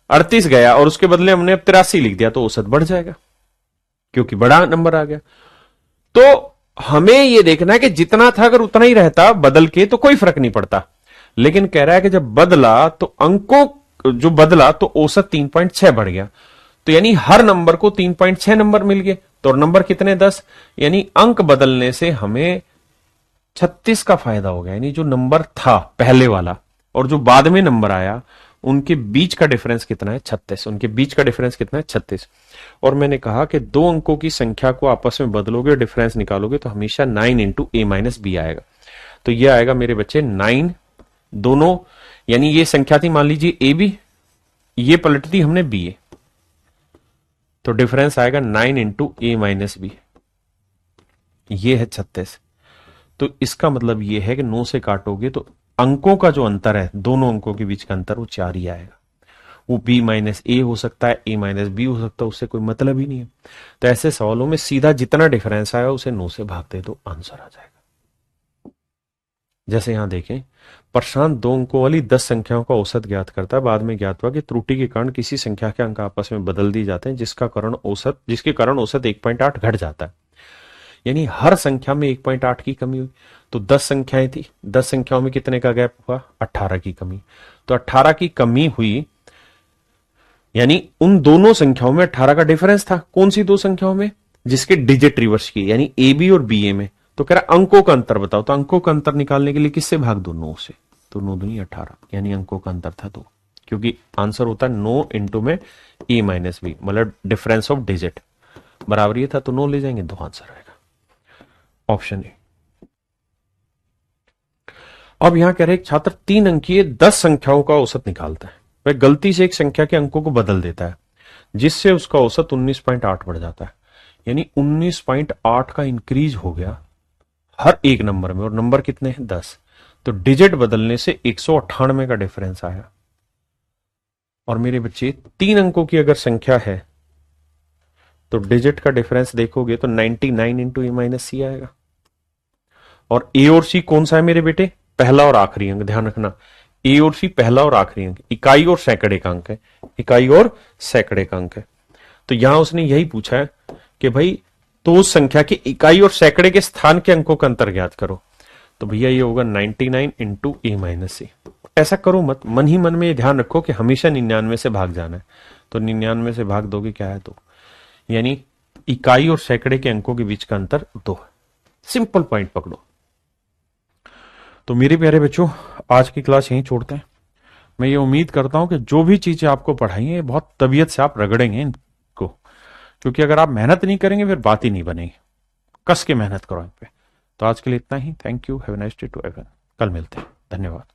38 गया और उसके बदले हमने अब 83 लिख दिया तो औसत बढ़ जाएगा, क्योंकि बड़ा नंबर आ गया। तो हमें यह देखना है कि जितना था अगर उतना ही रहता बदल के तो कोई फर्क नहीं पड़ता, लेकिन कह रहा है कि जब बदला तो अंकों जो बदला तो औसत 3.6 बढ़ गया। तो यानी हर नंबर को 3.6 नंबर मिल गए, तो नंबर कितने 10, यानी अंक बदलने से हमें 36 का फायदा हो गया। यानी जो नंबर था पहले वाला और जो बाद में नंबर आया उनके बीच का डिफरेंस कितना है? 36। उनके बीच का डिफरेंस कितना है? 36। और मैंने कहा कि दो अंकों की संख्या को आपस में बदलोगे और डिफरेंस निकालोगे तो हमेशा 9 इंटू A माइनस बी आएगा। तो ये आएगा मेरे बच्चे 9, दोनों, यानी ये संख्या थी मान लीजिए ए बी, ये पलट दी हमने बी ए, तो डिफरेंस आएगा 9 इंटू A माइनस बी, ये है 36। तो इसका मतलब ये है कि 9 से काटोगे तो अंकों का जो अंतर है, दोनों अंकों के बीच का अंतर, वो 4 ही आएगा। वो B माइनस ए हो सकता है, A माइनस बी हो सकता है, उससे कोई मतलब ही नहीं है। तो ऐसे सवालों में सीधा जितना डिफरेंस आया उसे 9 से भाग दे तो आंसर आ जाएगा। जैसे यहां देखें, प्रशांत 2 अंकों वाली 10 संख्याओं का औसत ज्ञात करता है। बाद में ज्ञात हुआ कि त्रुटि के कारण किसी संख्या के अंक आपस में बदल दिए जाते हैं, जिसके कारण औसत 1.8 घट जाता है। यानी हर संख्या में 1.8 की कमी हुई। तो 10 संख्याएं थी, 10 संख्याओं में कितने का गैप हुआ? 18 की कमी। तो 18 की कमी हुई, यानी उन दोनों संख्याओं में 18 का डिफरेंस था। कौन सी दो संख्याओं में? जिसके डिजिट रिवर्स की, यानी ए बी और बी ए में। तो कह रहा अंकों का अंतर बताओ। तो अंकों का अंतर निकालने के लिए किससे भाग दो? 9 से। तो 9 दूनी 18, यानी अंकों का अंतर था 2, क्योंकि आंसर होता है 9 इंटू में A माइनस बी, मतलब डिफरेंस ऑफ डिजिट। बराबर ये था तो 9 ले जाएंगे, 2 आंसर आएगा ऑप्शन ए। अब यहां कह रहे एक छात्र 3 अंकीय 10 संख्याओं का औसत निकालता है, वह गलती से एक संख्या के अंकों को बदल देता है जिससे उसका औसत 19.8 बढ़ जाता है, यानी 19.8 का इंक्रीज हो गया हर एक नंबर में, और नंबर कितने हैं 10, तो डिजिट बदलने से 198 का डिफरेंस आया। और मेरे बच्चे 3 अंकों की अगर संख्या है तो डिजिट का डिफरेंस देखोगे तो 99 इंटू ए माइनस सी आएगा। और ए और सी कौन सा है मेरे बेटे, पहला और आखिरी अंक, ध्यान रखना ए और सी पहला और आखिरी अंक, इकाई और सैकड़े का अंक है, इकाई और सैकड़े का अंक है। तो यहां उसने यही पूछा है कि भाई तो उस संख्या के इकाई और सैकड़े के स्थान के अंकों का अंतर ज्ञात करो। तो भैया ये होगा 99 इंटू ए माइनस सी। ऐसा करो मत, मन ही मन में ध्यान रखो कि हमेशा 99 से भाग जाना है, तो 99 से भाग दोगे क्या है 2, यानी इकाई और सैकड़े के अंकों के बीच का अंतर 2 है। सिंपल पॉइंट पकड़ो। तो मेरे प्यारे बच्चों आज की क्लास यहीं छोड़ते हैं। मैं ये उम्मीद करता हूं कि जो भी चीजें आपको पढ़ाई है बहुत तबीयत से आप रगड़ेंगे इनको, क्योंकि अगर आप मेहनत नहीं करेंगे फिर बात ही नहीं बनेगी। कस के मेहनत करो इन पे। तो आज के लिए इतना ही। Thank you, have a nice day to everyone. कल मिलते हैं, धन्यवाद।